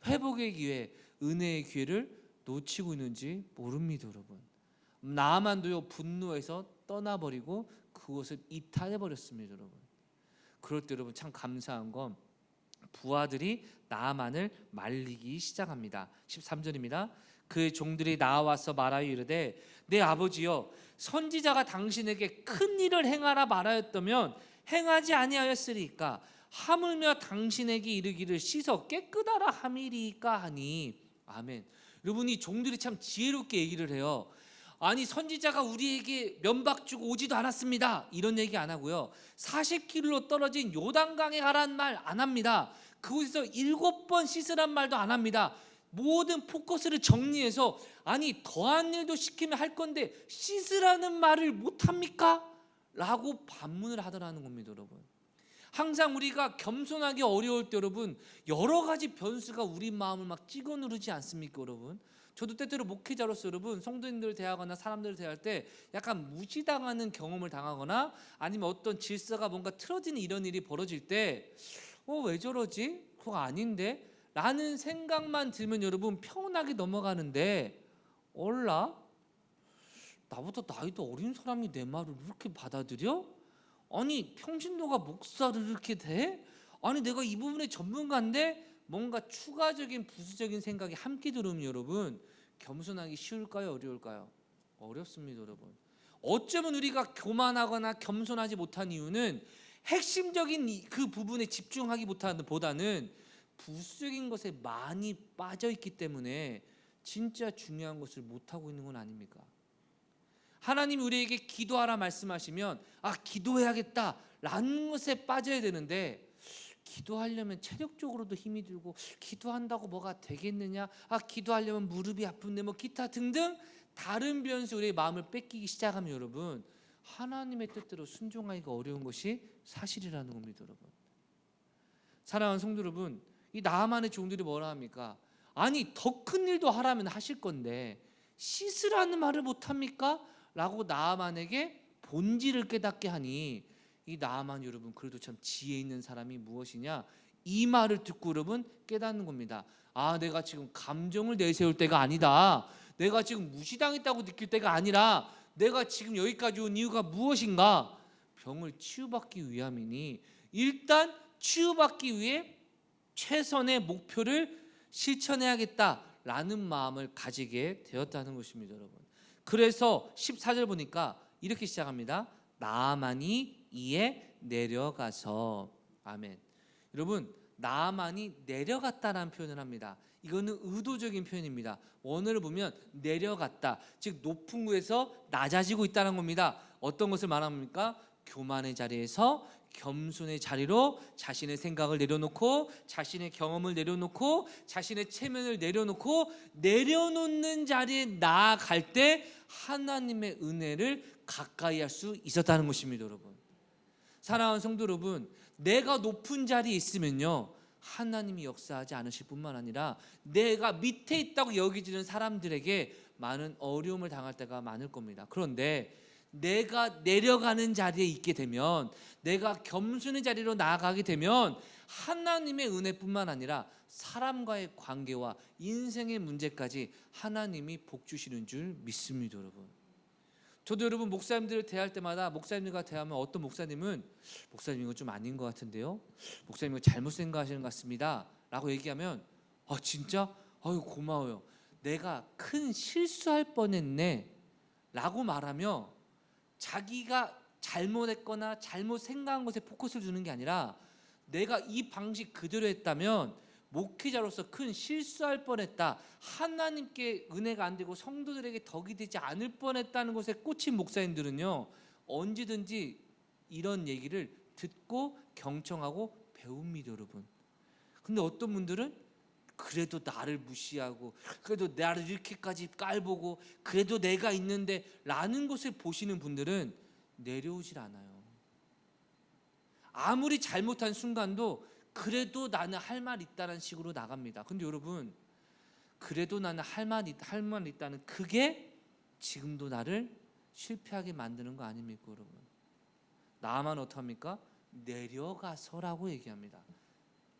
회복의 기회, 은혜의 기회를 놓치고 있는지 모릅니다, 여러분. 나아만도요 분노해서 떠나버리고 그곳을 이탈해버렸습니다, 여러분. 그럴 때 여러분 참 감사한 건 부하들이 나아만을 말리기 시작합니다. 13절입니다. 그의 종들이 나와서 말하여 이르되 내 아버지여, 선지자가 당신에게 큰 일을 행하라 말하였다면 행하지 아니하였으리까? 하물며 당신에게 이르기를 씻어 깨끗하라 함이리까 하니. 아멘. 여러분 이 종들이 참 지혜롭게 얘기를 해요. 아니 선지자가 우리에게 면박 주고 오지도 않았습니다, 이런 얘기 안 하고요, 40km 떨어진 요단강에 가라는 말 안 합니다. 그곳에서 7번 씻으란 말도 안 합니다. 모든 포커스를 정리해서 아니 더한 일도 시키면 할 건데 씻으라는 말을 못합니까? 라고 반문을 하더라는 겁니다. 여러분, 항상 우리가 겸손하기 어려울 때 여러분 여러 가지 변수가 우리 마음을 막 찍어 누르지 않습니까? 여러분, 저도 때때로 목회자로서 여러분 성도님들 대하거나 사람들을 대할 때 약간 무시당하는 경험을 당하거나 아니면 어떤 질서가 뭔가 틀어지는 이런 일이 벌어질 때 왜 저러지? 그거 아닌데? 라는 생각만 들면 여러분 평온하게 넘어가는데 얼라? 나보다 나이도 어린 사람이 내 말을 이렇게 받아들여? 아니 평신도가 목사를 이렇게 돼? 아니 내가 이 부분의 전문가인데 뭔가 추가적인 부수적인 생각이 함께 들으면 여러분 겸손하기 쉬울까요? 어려울까요? 어렵습니다. 여러분, 어쩌면 우리가 교만하거나 겸손하지 못한 이유는 핵심적인 그 부분에 집중하기 보다는 부수적인 것에 많이 빠져 있기 때문에 진짜 중요한 것을 못하고 있는 건 아닙니까? 하나님이 우리에게 기도하라 말씀하시면 기도해야겠다 라는 것에 빠져야 되는데 기도하려면 체력적으로도 힘이 들고 기도한다고 뭐가 되겠느냐, 기도하려면 무릎이 아픈데 뭐 기타 등등 다른 변수 우리의 마음을 뺏기기 시작하면 여러분 하나님의 뜻대로 순종하기가 어려운 것이 사실이라는 겁니다. 여러분, 사랑하는 성도 여러분, 이 나만의 종들이 뭐라 합니까? 아니 더 큰 일도 하라면 하실 건데 씻으라는 말을 못합니까? 라고 나만에게 본질을 깨닫게 하니 이 나만 여러분 그래도 참 지혜 있는 사람이 무엇이냐, 이 말을 듣고 여러분 깨닫는 겁니다. 내가 지금 감정을 내세울 때가 아니다. 내가 지금 무시당했다고 느낄 때가 아니라 내가 지금 여기까지 온 이유가 무엇인가? 병을 치유받기 위함이니 일단 치유받기 위해 최선의 목표를 실천해야겠다라는 마음을 가지게 되었다는 것입니다. 여러분, 그래서 14절 보니까 이렇게 시작합니다. 나아만이 이에 내려가서. 아멘. 여러분, 나아만이 내려갔다라는 표현을 합니다. 이거는 의도적인 표현입니다. 원어를 보면 내려갔다, 즉 높은 곳에서 낮아지고 있다는 겁니다. 어떤 것을 말합니까? 교만의 자리에서 겸손의 자리로 자신의 생각을 내려놓고 자신의 경험을 내려놓고 자신의 체면을 내려놓고 내려놓는 자리에 나아갈 때 하나님의 은혜를 가까이 할 수 있었다는 것입니다. 여러분, 사랑하는 성도 여러분, 내가 높은 자리에 있으면요 하나님이 역사하지 않으실 뿐만 아니라 내가 밑에 있다고 여기지는 사람들에게 많은 어려움을 당할 때가 많을 겁니다. 그런데 내가 내려가는 자리에 있게 되면, 내가 겸손의 자리로 나아가게 되면 하나님의 은혜뿐만 아니라 사람과의 관계와 인생의 문제까지 하나님이 복 주시는 줄 믿습니다. 여러분, 저도 여러분 목사님들을 대할 때마다 목사님들과 대하면 어떤 목사님은 목사님 이거 좀 아닌 것 같은데요, 목사님 이거 잘못 생각하시는 것 같습니다 라고 얘기하면 진짜? 고마워요, 내가 큰 실수할 뻔했네 라고 말하며 자기가 잘못했거나 잘못 생각한 것에 포커스를 두는 게 아니라 내가 이 방식 그대로 했다면 목회자로서 큰 실수할 뻔했다, 하나님께 은혜가 안 되고 성도들에게 덕이 되지 않을 뻔했다는 것에 꽂힌 목사님들은요 언제든지 이런 얘기를 듣고 경청하고 배웁니다. 여러분, 근데 어떤 분들은 그래도 나를 무시하고 그래도 나를 이렇게까지 깔보고 그래도 내가 있는데 라는 것을 보시는 분들은 내려오질 않아요. 아무리 잘못한 순간도 그래도 나는 할 말 있다는 식으로 나갑니다. 근데 여러분, 그래도 나는 할 말 있다는 그게 지금도 나를 실패하게 만드는 거 아닙니까? 여러분, 나만 어떡합니까? 내려가서라고 얘기합니다.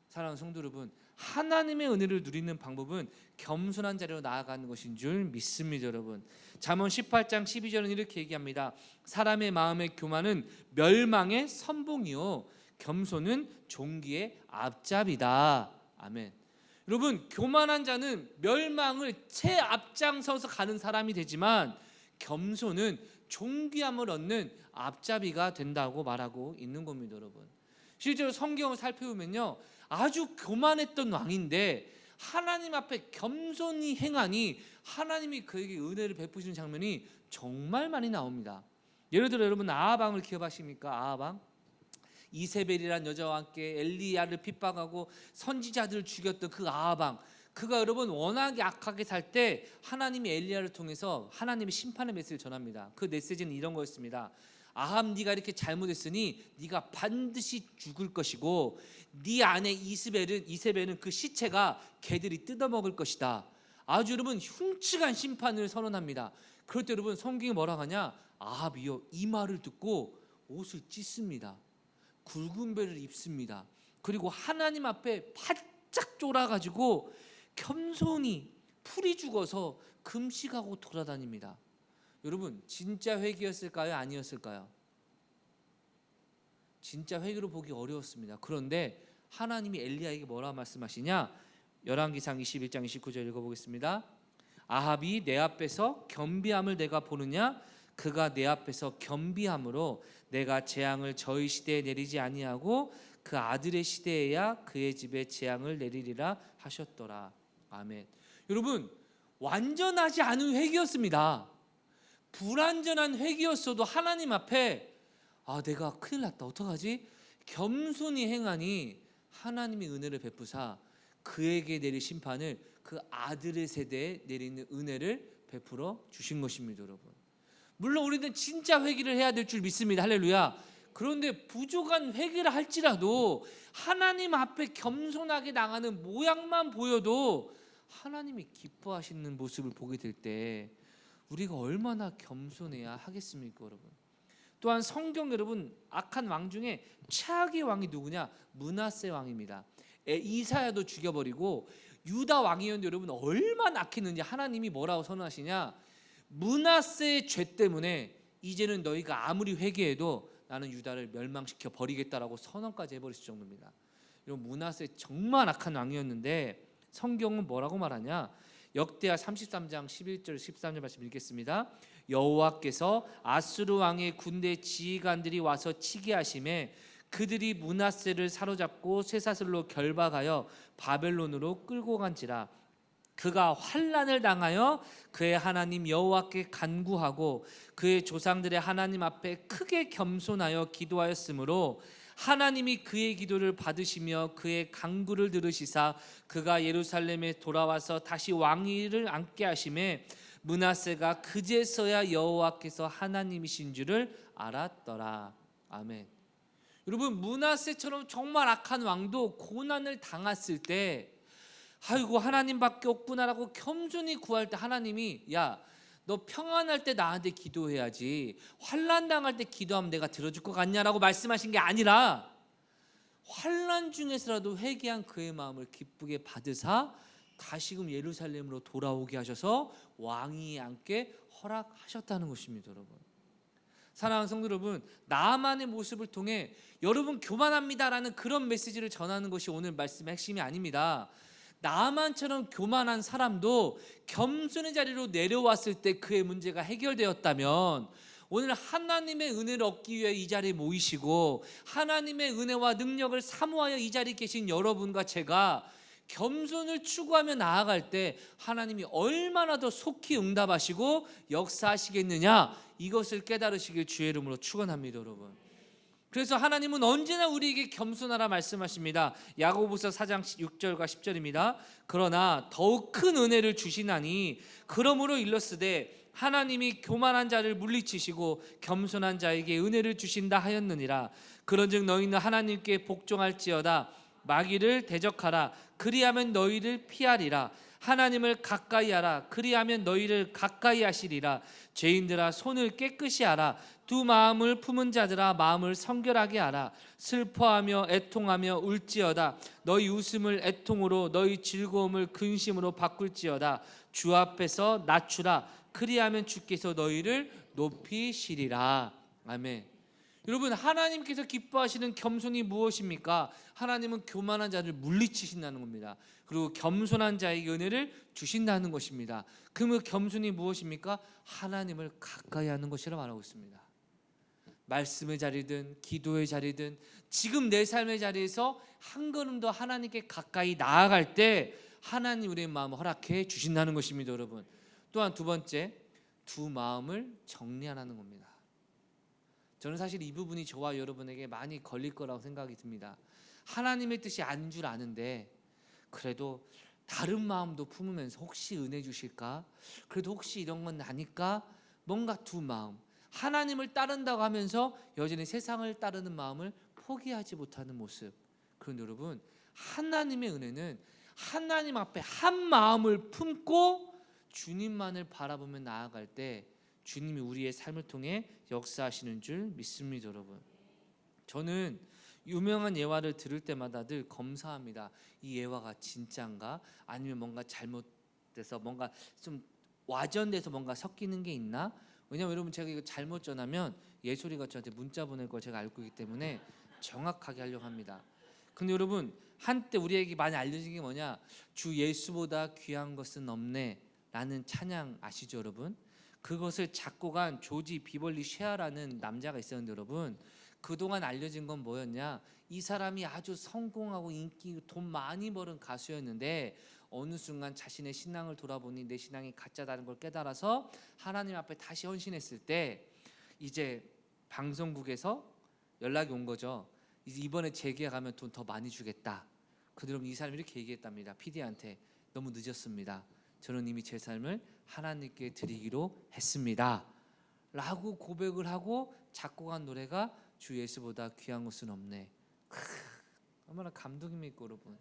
사랑하는 성도 여러분, 하나님의 은혜를 누리는 방법은 겸손한 자리로 나아가는 것인 줄 믿습니다. 여러분, 잠언 18장 12절은 이렇게 얘기합니다. 사람의 마음의 교만은 멸망의 선봉이요 겸손은 존귀의 앞잡이다. 아멘. 여러분, 교만한 자는 멸망을 채 앞장서서 가는 사람이 되지만 겸손은 존귀함을 얻는 앞잡이가 된다고 말하고 있는 겁니다. 여러분, 실제로 성경을 살펴보면요 아주 교만했던 왕인데 하나님 앞에 겸손히 행하니 하나님이 그에게 은혜를 베푸시는 장면이 정말 많이 나옵니다. 예를 들어 여러분 아하방을 기억하십니까? 아하방, 이세벨이라는 여자와 함께 엘리야를 핍박하고 선지자들을 죽였던 그 아하방, 그가 여러분 워낙에 악하게 살 때 하나님이 엘리야를 통해서 하나님의 심판의 메시지를 전합니다. 그 메시지는 이런 거였습니다. 아합, 네가 이렇게 잘못했으니 네가 반드시 죽을 것이고 네 아내 이세벨은 그 시체가 개들이 뜯어먹을 것이다. 아주 여러분 흉측한 심판을 선언합니다. 그럴 때 여러분 성경이 뭐라 하냐? 아합이요 이 말을 듣고 옷을 찢습니다. 굵은 배를 입습니다. 그리고 하나님 앞에 바짝 쫄아가지고 겸손히 풀이 죽어서 금식하고 돌아다닙니다. 여러분 진짜 회개였을까요? 아니었을까요? 진짜 회개로 보기 어려웠습니다. 그런데 하나님이 엘리야에게 뭐라 말씀하시냐? 열왕기상 21장 29절 읽어보겠습니다. 아합이 내 앞에서 겸비함을 내가 보느냐? 그가 내 앞에서 겸비함으로 내가 재앙을 저희 시대에 내리지 아니하고 그 아들의 시대에야 그의 집에 재앙을 내리리라 하셨더라. 아멘. 여러분 완전하지 않은 회개였습니다. 불완전한 회개였어도 하나님 앞에 내가 큰일 났다 어떡하지? 겸손히 행하니 하나님이 은혜를 베푸사 그에게 내릴 심판을 그 아들의 세대에 내리는 은혜를 베풀어 주신 것입니다. 여러분 물론 우리는 진짜 회개를 해야 될 줄 믿습니다. 할렐루야. 그런데 부족한 회개를 할지라도 하나님 앞에 겸손하게 나가는 모양만 보여도 하나님이 기뻐하시는 모습을 보게 될 때 우리가 얼마나 겸손해야 하겠습니까, 여러분? 또한 성경 여러분 악한 왕 중에 최악의 왕이 누구냐? 므낫세 왕입니다. 이사야도 죽여버리고 유다 왕이었는데 여러분 얼마나 악했는지 하나님이 뭐라고 선언하시냐? 므낫세의 죄 때문에 이제는 너희가 아무리 회개해도 나는 유다를 멸망시켜 버리겠다라고 선언까지 해버렸을 정도입니다. 여러분 므낫세 정말 악한 왕이었는데 성경은 뭐라고 말하냐? 역대하 33장 11절 13절 말씀 읽겠습니다. 여호와께서 아수르 왕의 군대 지휘관들이 와서 치게 하심에 그들이 므낫세를 사로잡고 쇠사슬로 결박하여 바벨론으로 끌고 간지라. 그가 환난을 당하여 그의 하나님 여호와께 간구하고 그의 조상들의 하나님 앞에 크게 겸손하여 기도하였으므로 하나님이 그의 기도를 받으시며 그의 간구를 들으시사 그가 예루살렘에 돌아와서 다시 왕위를 앉게 하심에 므낫세가 그제서야 여호와께서 하나님이신 줄을 알았더라. 아멘. 여러분 므낫세처럼 정말 악한 왕도 고난을 당했을 때 아이고 하나님밖에 없구나라고 겸손히 구할 때 하나님이 야 너 평안할 때 나한테 기도해야지 환난 당할 때 기도하면 내가 들어줄 것 같냐라고 말씀하신 게 아니라 환난 중에서라도 회개한 그의 마음을 기쁘게 받으사 다시금 예루살렘으로 돌아오게 하셔서 왕위에 앉게 허락하셨다는 것입니다. 여러분 사랑하는 성도 여러분, 나만의 모습을 통해 여러분 교만합니다라는 그런 메시지를 전하는 것이 오늘 말씀의 핵심이 아닙니다. 나만처럼 교만한 사람도 겸손의 자리로 내려왔을 때 그의 문제가 해결되었다면 오늘 하나님의 은혜를 얻기 위해 이 자리에 모이시고 하나님의 은혜와 능력을 사모하여 이 자리에 계신 여러분과 제가 겸손을 추구하며 나아갈 때 하나님이 얼마나 더 속히 응답하시고 역사하시겠느냐 이것을 깨달으시길 주의 이름으로 축원합니다. 여러분 그래서 하나님은 언제나 우리에게 겸손하라 말씀하십니다. 야고보서 4장 6절과 10절입니다. 그러나 더욱 큰 은혜를 주시나니 그러므로 일렀으되 하나님이 교만한 자를 물리치시고 겸손한 자에게 은혜를 주신다 하였느니라. 그런즉 너희는 하나님께 복종할지어다. 마귀를 대적하라. 그리하면 너희를 피하리라. 하나님을 가까이 하라. 그리하면 너희를 가까이 하시리라. 죄인들아 손을 깨끗이 하라. 두 마음을 품은 자들아 마음을 성결하게 하라. 슬퍼하며 애통하며 울지어다. 너희 웃음을 애통으로 너희 즐거움을 근심으로 바꿀지어다. 주 앞에서 낮추라. 그리하면 주께서 너희를 높이시리라. 아멘. 여러분 하나님께서 기뻐하시는 겸손이 무엇입니까? 하나님은 교만한 자를 물리치신다는 겁니다. 그리고 겸손한 자에게 은혜를 주신다는 것입니다. 그 겸손이 무엇입니까? 하나님을 가까이 하는 것이라 말하고 있습니다. 말씀의 자리든 기도의 자리든 지금 내 삶의 자리에서 한 걸음 더 하나님께 가까이 나아갈 때 하나님 우리의 마음을 허락해 주신다는 것입니다. 여러분 또한 두 번째 두 마음을 정리하라는 겁니다. 저는 사실 이 부분이 저와 여러분에게 많이 걸릴 거라고 생각이 듭니다. 하나님의 뜻이 아닌 줄 아는데 그래도 다른 마음도 품으면서 혹시 은혜 주실까? 그래도 혹시 이런 건 아닐까? 뭔가 두 마음, 하나님을 따른다고 하면서 여전히 세상을 따르는 마음을 포기하지 못하는 모습. 그런데 여러분, 하나님의 은혜는 하나님 앞에 한 마음을 품고 주님만을 바라보며 나아갈 때 주님이 우리의 삶을 통해 역사하시는 줄 믿습니다. 여러분, 저는 유명한 예화를 들을 때마다 늘 검사합니다. 이 예화가 진짜인가? 아니면 뭔가 잘못돼서 뭔가 좀 와전돼서 뭔가 섞이는 게 있나? 왜냐면 여러분, 제가 이거 잘못 전하면 예솔이가 저한테 문자 보낼 걸 제가 알고 있기 때문에 정확하게 하려고 합니다. 근데 여러분, 한때 우리에게 많이 알려진 게 뭐냐? 주 예수보다 귀한 것은 없네 라는 찬양 아시죠 여러분? 그것을 작곡한 조지 비벌리 쉐아라는 남자가 있었는데 여러분, 그동안 알려진 건 뭐였냐? 이 사람이 아주 성공하고 인기, 돈 많이 버는 가수였는데 어느 순간 자신의 신앙을 돌아보니 내 신앙이 가짜다는 걸 깨달아서 하나님 앞에 다시 헌신했을 때 이제 방송국에서 연락이 온 거죠. 이번에 재계약하면 돈 더 많이 주겠다. 그럼 이 사람이 이렇게 얘기했답니다. PD한테 너무 늦었습니다. 저는 이미 제 삶을 하나님께 드리기로 했습니다. 라고 고백을 하고 작곡한 노래가 주 예수보다 귀한 것은 없네. 얼마나 감동입니까 여러분.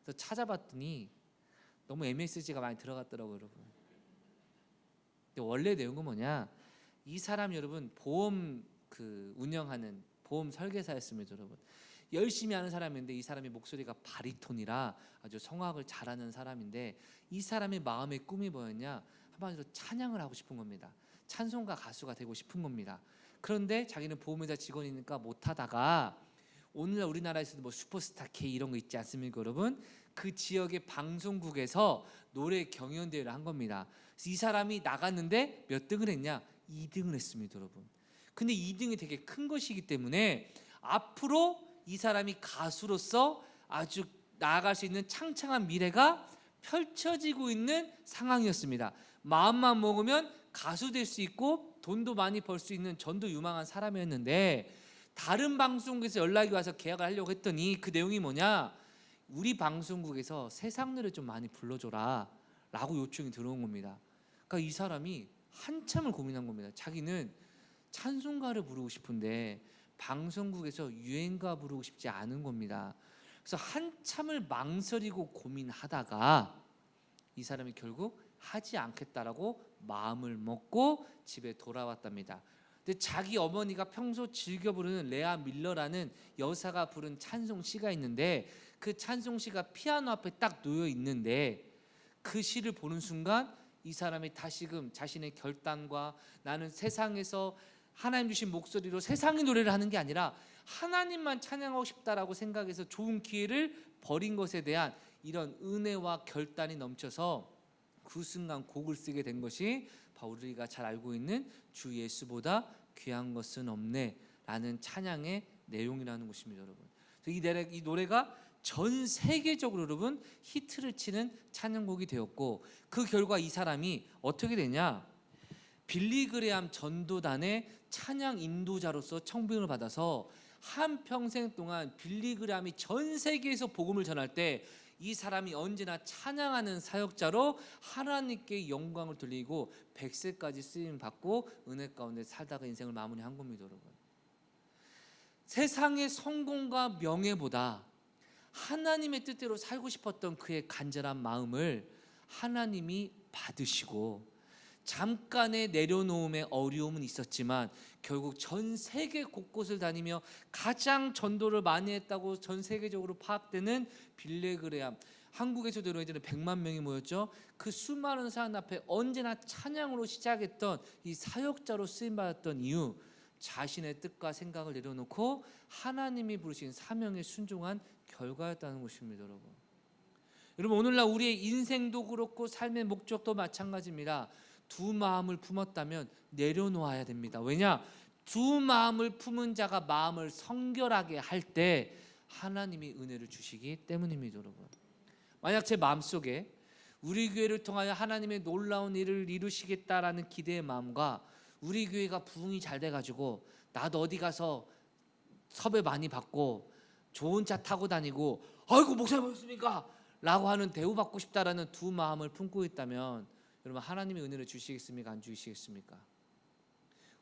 그래서 찾아봤더니 너무 MSG가 많이 들어갔더라고요 여러분. 근데 원래 내용은 뭐냐, 이 사람 여러분 보험 운영하는 보험 설계사였습니다 여러분. 열심히 하는 사람인데 이 사람이 목소리가 바리톤이라 아주 성악을 잘하는 사람인데 이 사람의 마음의 꿈이 뭐였냐, 한마디로 찬양을 하고 싶은 겁니다. 찬송가 가수가 되고 싶은 겁니다. 그런데 자기는 보험회사 직원이니까 못하다가 오늘날 우리나라에서도 뭐 슈퍼스타 K 이런 거 있지 않습니까 여러분? 그 지역의 방송국에서 노래 경연대회를 한 겁니다. 그래서 이 사람이 나갔는데 몇 등을 했냐? 2등을 했습니다 여러분. 근데 2등이 되게 큰 것이기 때문에 앞으로 이 사람이 가수로서 아주 나아갈 수 있는 창창한 미래가 펼쳐지고 있는 상황이었습니다. 마음만 먹으면 가수 될 수 있고 돈도 많이 벌 수 있는 전도 유망한 사람이었는데 다른 방송국에서 연락이 와서 계약을 하려고 했더니 그 내용이 뭐냐, 우리 방송국에서 세상 노래 좀 많이 불러줘라 라고 요청이 들어온 겁니다. 그러니까 이 사람이 한참을 고민한 겁니다. 자기는 찬송가를 부르고 싶은데 방송국에서 유행가 부르고 싶지 않은 겁니다. 그래서 한참을 망설이고 고민하다가 이 사람이 결국 하지 않겠다라고 마음을 먹고 집에 돌아왔답니다. 근데 자기 어머니가 평소 즐겨 부르는 레아 밀러라는 여사가 부른 찬송시가 있는데 그 찬송시가 피아노 앞에 딱 놓여 있는데 그 시를 보는 순간 이 사람이 다시금 자신의 결단과 나는 세상에서 하나님 주신 목소리로 세상의 노래를 하는 게 아니라 하나님만 찬양하고 싶다라고 생각해서 좋은 기회를 버린 것에 대한 이런 은혜와 결단이 넘쳐서 그 순간 곡을 쓰게 된 것이 바로 우리가 잘 알고 있는 주 예수보다 귀한 것은 없네 라는 찬양의 내용이라는 것입니다 여러분. 이 노래가 전 세계적으로 여러분 히트를 치는 찬양곡이 되었고 그 결과 이 사람이 어떻게 되냐, 빌리 그레암 전도단의 찬양 인도자로서 청빙을 받아서 한평생 동안 빌리 그레암이 전 세계에서 복음을 전할 때 이 사람이 언제나 찬양하는 사역자로 하나님께 영광을 돌리고 100세까지 쓰임 받고 은혜 가운데 살다가 인생을 마무리한 겁니다 여러분. 세상의 성공과 명예보다 하나님의 뜻대로 살고 싶었던 그의 간절한 마음을 하나님이 받으시고 잠깐의 내려놓음의 어려움은 있었지만 결국 전 세계 곳곳을 다니며 가장 전도를 많이 했다고 전 세계적으로 파악되는 빌리 그레암, 한국에서도 예전에 100만 명이 모였죠. 그 수많은 사람 앞에 언제나 찬양으로 시작했던 이 사역자로 쓰임받았던 이유, 자신의 뜻과 생각을 내려놓고 하나님이 부르신 사명에 순종한 결과였다는 것입니다 여러분. 여러분, 오늘날 우리의 인생도 그렇고 삶의 목적도 마찬가지입니다. 두 마음을 품었다면 내려놓아야 됩니다. 왜냐? 두 마음을 품은 자가 마음을 성결하게 할 때 하나님이 은혜를 주시기 때문입니다 여러분. 만약 제 마음속에 우리 교회를 통하여 하나님의 놀라운 일을 이루시겠다라는 기대의 마음과 우리 교회가 부흥이 잘 돼가지고 나도 어디 가서 섭외 많이 받고 좋은 차 타고 다니고 아이고 목사님 오셨습니까? 라고 하는 대우받고 싶다라는 두 마음을 품고 있다면 여러분 하나님의 은혜를 주시겠습니까? 안 주시겠습니까?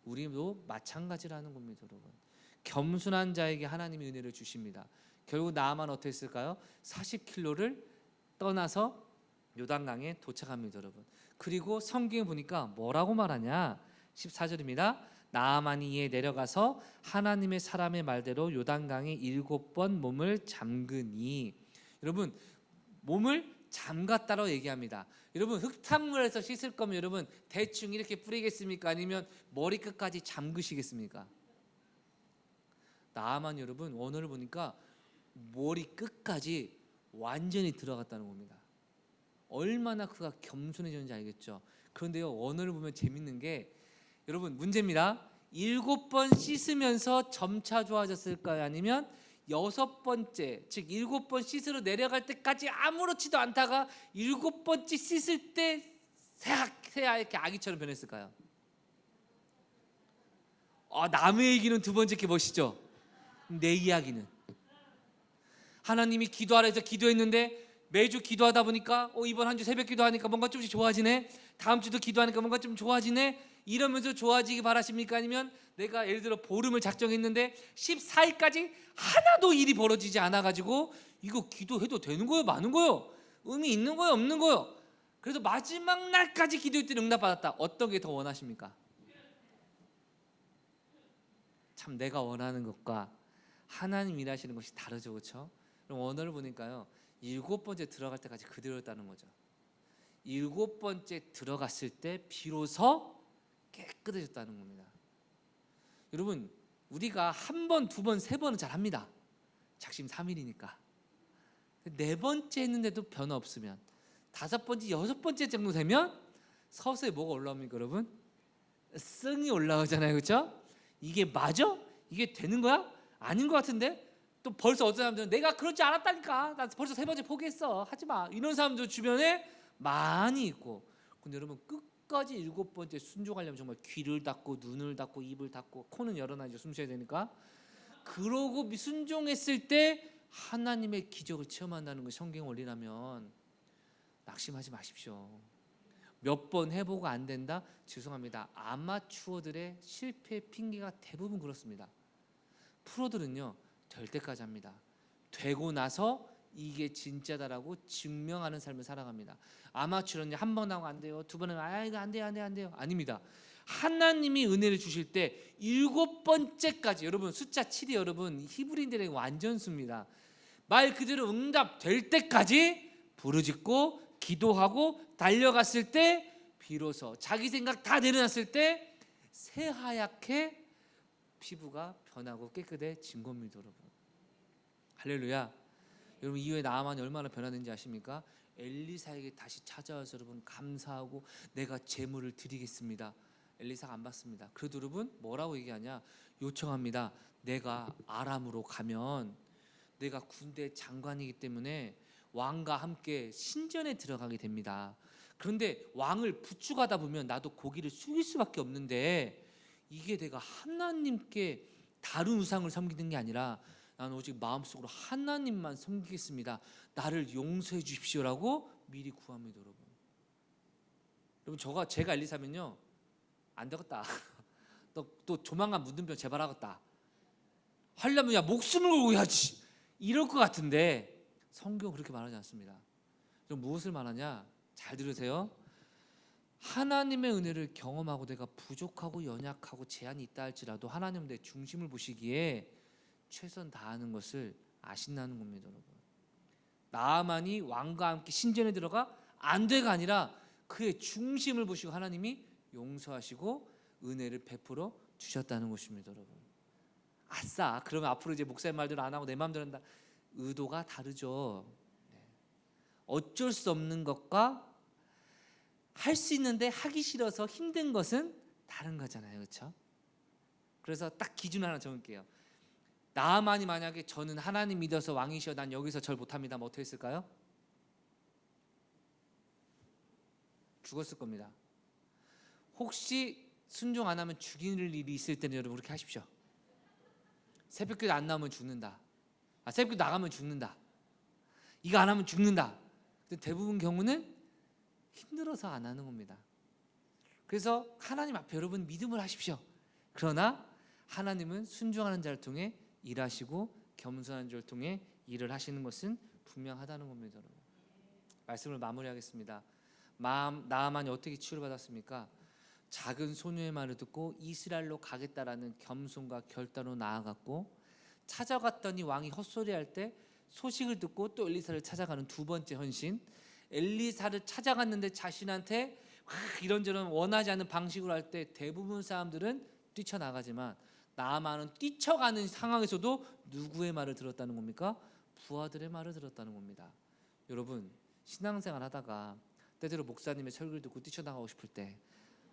우리도 마찬가지라는 겁니다. 여러분 겸손한 자에게 하나님의 은혜를 주십니다. 결국 나아만 어떻게 했을까요? 40km를 떠나서 요단강에 도착합니다. 여러분 그리고 성경에 보니까 뭐라고 말하냐 14절입니다. 나아만이 이에 내려가서 하나님의 사람의 말대로 요단강에 7번 몸을 잠그니 여러분 몸을 잠갔다라고 얘기합니다. 여러분 흙탕물에서 씻을 거면 여러분 대충 이렇게 뿌리겠습니까? 아니면 머리끝까지 잠그시겠습니까? 나아만 여러분 원어를 보니까 머리끝까지 완전히 들어갔다는 겁니다. 얼마나 그가 겸손해졌는지 알겠죠? 그런데요 원어를 보면 재밌는 게 여러분 문제입니다. 7번 씻으면서 점차 좋아졌을까요? 아니면 6번째 즉 7번 씻으러 내려갈 때까지 아무렇지도 않다가 7번째 씻을 때 새하얗게 아기처럼 변했을까요? 남의 얘기는 두 번째 게 멋있죠? 내 이야기는 하나님이 기도하라 해서 기도했는데 매주 기도하다 보니까 이번 한 주 새벽 기도하니까 뭔가 좀씩 좋아지네. 다음 주도 기도하니까 뭔가 좀 좋아지네. 이러면서 좋아지기 바라십니까? 아니면 내가 예를 들어 보름을 작정했는데 14일까지 하나도 일이 벌어지지 않아가지고 이거 기도해도 되는 거예요? 마는 거예요? 의미 있는 거예요? 없는 거예요? 그래서 마지막 날까지 기도했더니 응답받았다. 어떤 게 더 원하십니까? 참 내가 원하는 것과 하나님 일하시는 것이 다르죠. 그렇죠? 그럼 원어를 보니까요 7번째 들어갈 때까지 그대로였다는 거죠. 7번째 들어갔을 때 비로소 깨끗해졌다는 겁니다. 여러분 우리가 한 번, 두 번, 세 번은 잘합니다. 작심 3일이니까. 4번째 했는데도 변화 없으면 5번째, 6번째 정도 되면 서서히 뭐가 올라옵니까 여러분? 승이 올라오잖아요. 그렇죠? 이게 맞아? 이게 되는 거야? 아닌 것 같은데? 또 벌써 어떤 사람들은 내가 그러지 않았다니까 나 벌써 3번째 포기했어 하지마 이런 사람들 주변에 많이 있고 근데 여러분 끝까지 7번째 순종하려면 정말 귀를 닫고 눈을 닫고 입을 닫고 코는 열어놔야죠. 숨 쉬어야 되니까 그러고 순종했을 때 하나님의 기적을 체험한다는 것이 성경 원리라면 낙심하지 마십시오. 몇 번 해보고 안 된다? 죄송합니다. 아마추어들의 실패 핑계가 대부분 그렇습니다. 프로들은요 될 때까지 합니다. 되고 나서 이게 진짜다라고 증명하는 삶을 살아갑니다. 아마추어는 한 번 하고 안 돼요. 두 번은 이거 안 돼요. 아닙니다. 하나님이 은혜를 주실 때 7번째까지 여러분 숫자 7이 여러분 히브리인들에게 완전수입니다. 말 그대로 응답될 때까지 부르짖고 기도하고 달려갔을 때 비로소 자기 생각 다 내려놨을 때 새하얗게 피부가 변하고 깨끗해진 겁니다. 여러분 할렐루야. 여러분 이후에 나아만이 얼마나 변하는지 아십니까? 엘리사에게 다시 찾아와서 여러분 감사하고 내가 제물을 드리겠습니다. 엘리사가 안 받습니다. 그래도 여러분 뭐라고 얘기하냐? 요청합니다. 내가 아람으로 가면 내가 군대 장관이기 때문에 왕과 함께 신전에 들어가게 됩니다. 그런데 왕을 부축하다 보면 나도 고기를 숙일 수밖에 없는데 이게 내가 하나님께 다른 우상을 섬기는 게 아니라 나는 오직 마음속으로 하나님만 섬기겠습니다. 나를 용서해 주십시오라고 미리 구합니다. 여러분 제가 엘리사면요 안 되겠다. 또 조만간 문둥병 재발하겠다. 하려면 야 목숨을 걸고 해야지 이럴 것 같은데 성경은 그렇게 말하지 않습니다. 그럼 무엇을 말하냐? 잘 들으세요. 하나님의 은혜를 경험하고 내가 부족하고 연약하고 제한이 있다 할지라도 하나님은 내 중심을 보시기에 최선 다하는 것을 아신다는 겁니다. 여러분 나아만이 왕과 함께 신전에 들어가 안 돼가 아니라 그의 중심을 보시고 하나님이 용서하시고 은혜를 베풀어 주셨다는 것입니다. 여러분 아싸 그러면 앞으로 이제 목사님 말대로 안 하고 내 마음대로 한다. 의도가 다르죠. 어쩔 수 없는 것과 할 수 있는데 하기 싫어서 힘든 것은 다른 거잖아요. 그렇죠? 그래서 딱 기준 하나 정할게요. 나아만이 만약에 저는 하나님 믿어서 왕이시여 난 여기서 절 못합니다. 뭐 어떻게 했을까요? 죽었을 겁니다. 혹시 순종 안 하면 죽일 일이 있을 때는 여러분 그렇게 하십시오. 새벽기도 안 나오면 죽는다. 새벽기도 나가면 죽는다. 이거 안 하면 죽는다. 근데 대부분 경우는 힘들어서 안 하는 겁니다. 그래서 하나님 앞에 여러분 믿음을 하십시오. 그러나 하나님은 순종하는 자를 통해 일하시고 겸손한 자를 통해 일을 하시는 것은 분명하다는 겁니다. 여러분. 말씀을 마무리하겠습니다. 나아만이 어떻게 치유를 받았습니까? 작은 소녀의 말을 듣고 이스라엘로 가겠다라는 겸손과 결단으로 나아갔고, 찾아갔더니 왕이 헛소리할 때 소식을 듣고 또 엘리사를 찾아가는 두 번째 헌신. 엘리사를 찾아갔는데 자신한테 이런저런 원하지 않는 방식으로 할 때 대부분 사람들은 뛰쳐나가지만 나아만은 뛰쳐가는 상황에서도 누구의 말을 들었다는 겁니까? 부하들의 말을 들었다는 겁니다. 여러분, 신앙생활 하다가 때때로 목사님의 설교를 듣고 뛰쳐나가고 싶을 때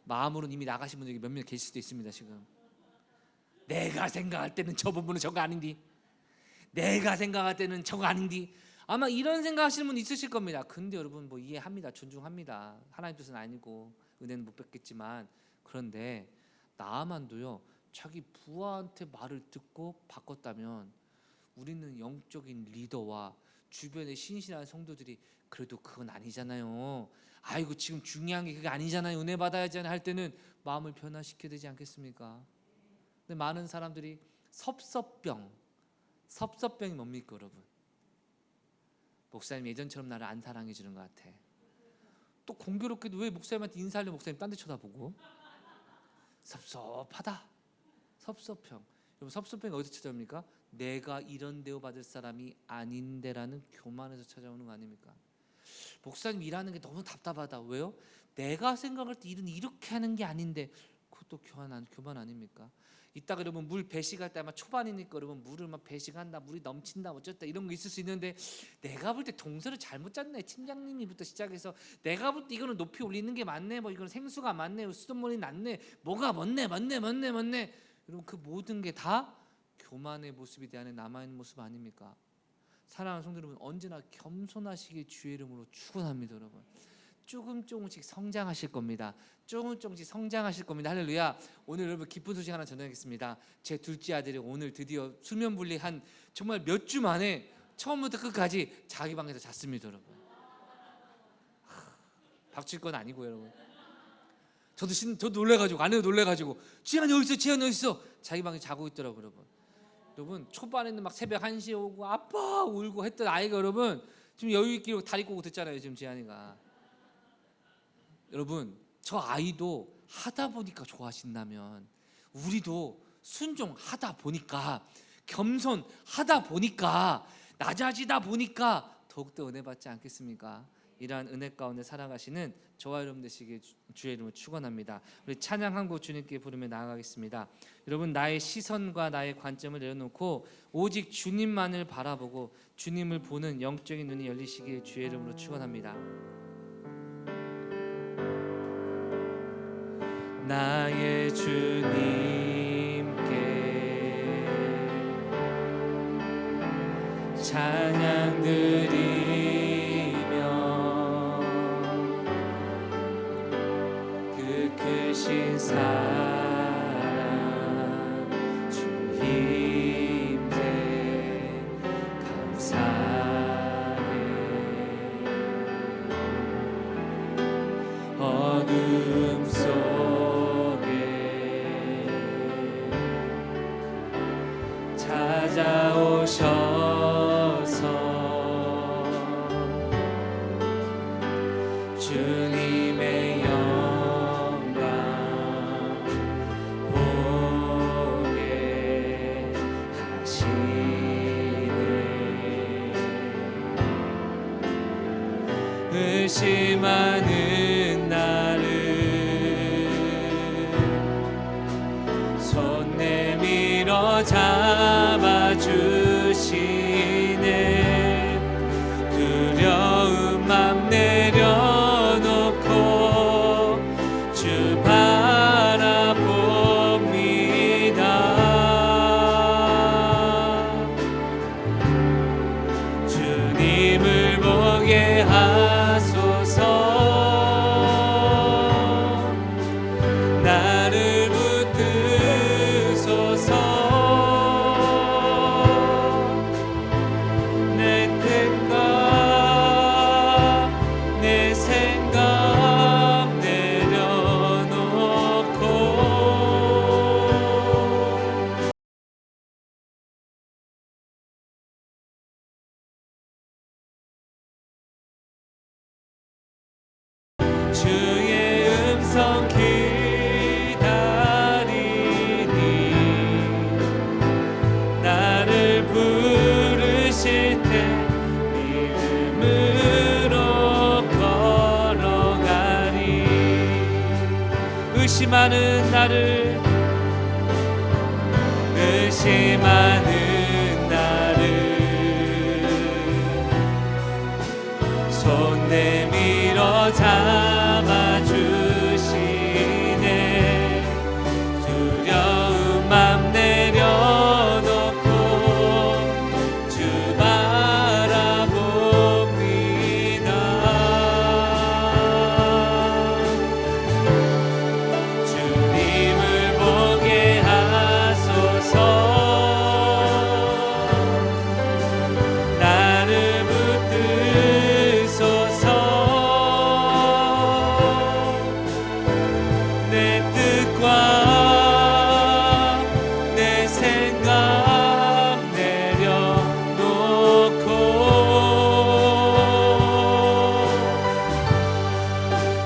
마음으로는 이미 나가신 분들이 몇몇 계실 수도 있습니다. 지금 내가 생각할 때는 저 부분은 저거 아닌디, 내가 생각할 때는 저거 아닌디, 아마 이런 생각하시는 분 있으실 겁니다. 근데 여러분 뭐 이해합니다. 존중합니다. 하나님 뜻은 아니고 은혜는 못 뵙겠지만, 그런데 나아만도요 자기 부하한테 말을 듣고 바꿨다면 우리는 영적인 리더와 주변의 신실한 성도들이 그래도 그건 아니잖아요, 아이고 지금 중요한 게 그게 아니잖아요, 은혜 받아야지 할 때는 마음을 변화시켜야 되지 않겠습니까? 근데 많은 사람들이 섭섭병이 뭡니까 여러분? 목사님 예전처럼 나를 안 사랑해 주는 것 같아. 또 공교롭게도 왜 목사님한테 인사하려면 목사님 딴 데 쳐다보고? 섭섭하다. 섭섭병. 여러분, 섭섭병이 어디서 찾아옵니까? 내가 이런 대우 받을 사람이 아닌데라는 교만에서 찾아오는 거 아닙니까? 목사님 일하는 게 너무 답답하다. 왜요? 내가 생각할 때 일은 이렇게 하는 게 아닌데. 그것도 교만 아닙니까? 이따가 여러분 물 배식할 때 아마 초반이니까 여러분 물을 막 배식한다, 물이 넘친다, 어쩌다 이런 거 있을 수 있는데, 내가 볼 때 동서를 잘못 짰네. 팀장님이부터 시작해서 내가 볼 때 이거는 높이 올리는 게 맞네, 뭐 이거는 생수가 맞네, 수돗물이 낫네, 뭐가 맞네. 여러분 그 모든 게 다 교만의 모습이 내 안에 남아있는 모습 아닙니까? 사랑하는 성도 여러분, 언제나 겸손하시길 주의 이름으로 축원합니다. 여러분 조금씩 성장하실 겁니다. 조금씩 성장하실 겁니다. 할렐루야. 오늘 여러분 기쁜 소식 하나 전하겠습니다. 제 둘째 아들이 오늘 드디어 수면 분리한 정말 몇 주 만에 처음부터 끝까지 자기 방에서 잤습니다. 여러분 박칠 건 아니고요. 여러분 저도 놀래가지고, 아내도 놀래가지고 지한이 어디 있어? 지한이 어디 있어? 자기 방에 자고 있더라고요. 여러분 초반에는 막 새벽 1시에 오고 아빠 울고 했던 아이가 여러분 지금 여유 있게 다리 꼬고 듣잖아요. 지금 지한이가. 여러분 저 아이도 하다 보니까 좋아하신다면 우리도 순종하다 보니까, 겸손하다 보니까, 낮아지다 보니까 더욱더 은혜 받지 않겠습니까? 이러한 은혜 가운데 살아가시는 저와 여러분 되시길 주의 이름으로 축원합니다. 우리 찬양 한 곡 주님께 부르며 나아가겠습니다. 여러분 나의 시선과 나의 관점을 내려놓고 오직 주님만을 바라보고 주님을 보는 영적인 눈이 열리시길 주의 이름으로 축원합니다. 나의 주님께 찬양 드리며 그 크신 사랑 주 힘세 감사해. 어둠 속에 찾아오셔서 주님의 영광 보게 하시네. 의심하는 나를 손 내밀어 잡아주시네. 두려운 맘 내려놓고 주 바라봅니다. 주님을 보게 하소서. 나를 붙드소서. 내 택과 때 믿음으로 걸어가리. 의심하는 나를 손 내밀어 잡아주시네. 두려운 맘 내려놓고 주 바라봅니다. 주님을 보게 하소서.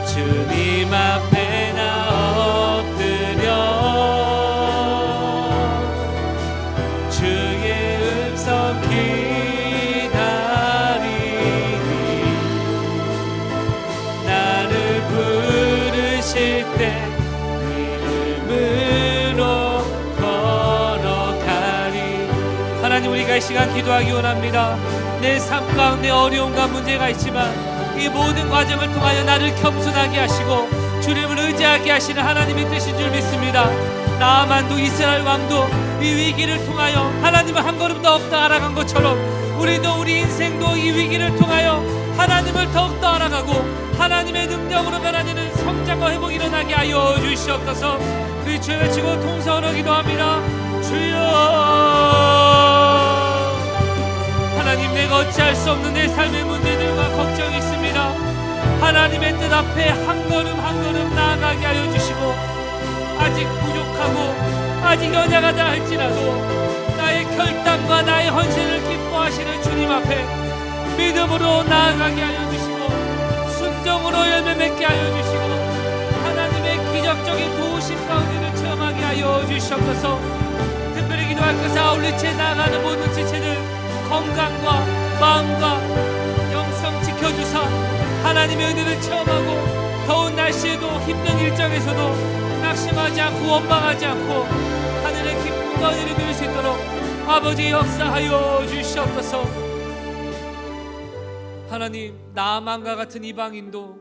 주님 앞에 나 엎드려 주의 음성 기다리니 나를 부르실 때 이름으로 걸어가리. 하나님, 우리가 이 시간 기도하기 원합니다. 내 삶 가운데 어려움과 문제가 있지만 이 모든 과정을 통하여 나를 겸손하게 하시고 주님을 의지하게 하시는 하나님의 뜻인 줄 믿습니다. 나아만도 이스라엘 왕도 이 위기를 통하여 하나님을 한 걸음 더 알아간 것처럼 우리도 우리 인생도 이 위기를 통하여 하나님을 더욱더 알아가고 하나님의 능력으로 변화되는 성장과 회복이 일어나게 하여 주시옵소서. 우리 주여 외치고 통성으로 기도합니다. 주여, 하나님, 내가 어찌할 수 없는 내 삶의 문제들과 걱정이 있습니다. 하나님의 뜻 앞에 한 걸음 한 걸음 나아가게 하여 주시고 아직 부족하고 아직 연약하다 할지라도 나의 결단과 나의 헌신을 기뻐하시는 주님 앞에 믿음으로 나아가게 하여 주시고 순종으로 열매 맺게 하여 주시고 하나님의 기적적인 도우심 가운데를 체험하게 하여 주시옵소서. 특별히 기도할 것을 아울리체 나아가는 모든 지체들 건강과 마음과 영성 지켜주사 하나님의 은혜를 체험하고 더운 날씨에도 힘든 일정에서도 낙심하지 않고 원망하지 않고 하늘의 기쁨과 은혜를 누릴 수 있도록 아버지 역사하여 주시옵소서. 하나님, 나아만과 같은 이방인도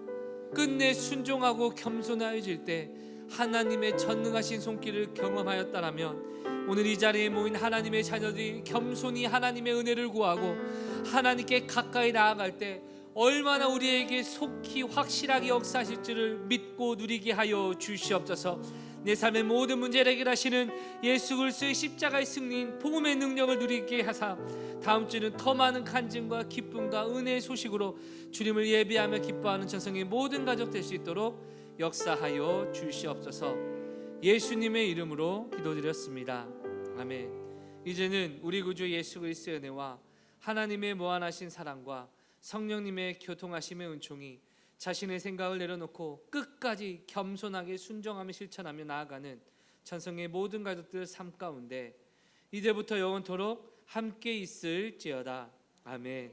끝내 순종하고 겸손하여질 때 하나님의 전능하신 손길을 경험하였다라면 오늘 이 자리에 모인 하나님의 자녀들이 겸손히 하나님의 은혜를 구하고 하나님께 가까이 나아갈 때 얼마나 우리에게 속히 확실하게 역사하실 줄을 믿고 누리게 하여 주시옵소서. 내 삶의 모든 문제를 해결하시는 예수 그리스도의 십자가의 승리인 복음의 능력을 누리게 하사 다음 주는 더 많은 간증과 기쁨과 은혜의 소식으로 주님을 예배하며 기뻐하는 전성의 모든 가족 될 수 있도록 역사하여 주시옵소서. 예수님의 이름으로 기도드렸습니다. 아멘. 이제는 우리 구주 예수 그리스도의 은혜와 하나님의 무한하신 사랑과 성령님의 교통하심의 은총이 자신의 생각을 내려놓고 끝까지 겸손하게 순종하며 실천하며 나아가는 천성의 모든 가족들 삶 가운데 이제부터 영원토록 함께 있을지어다. 아멘.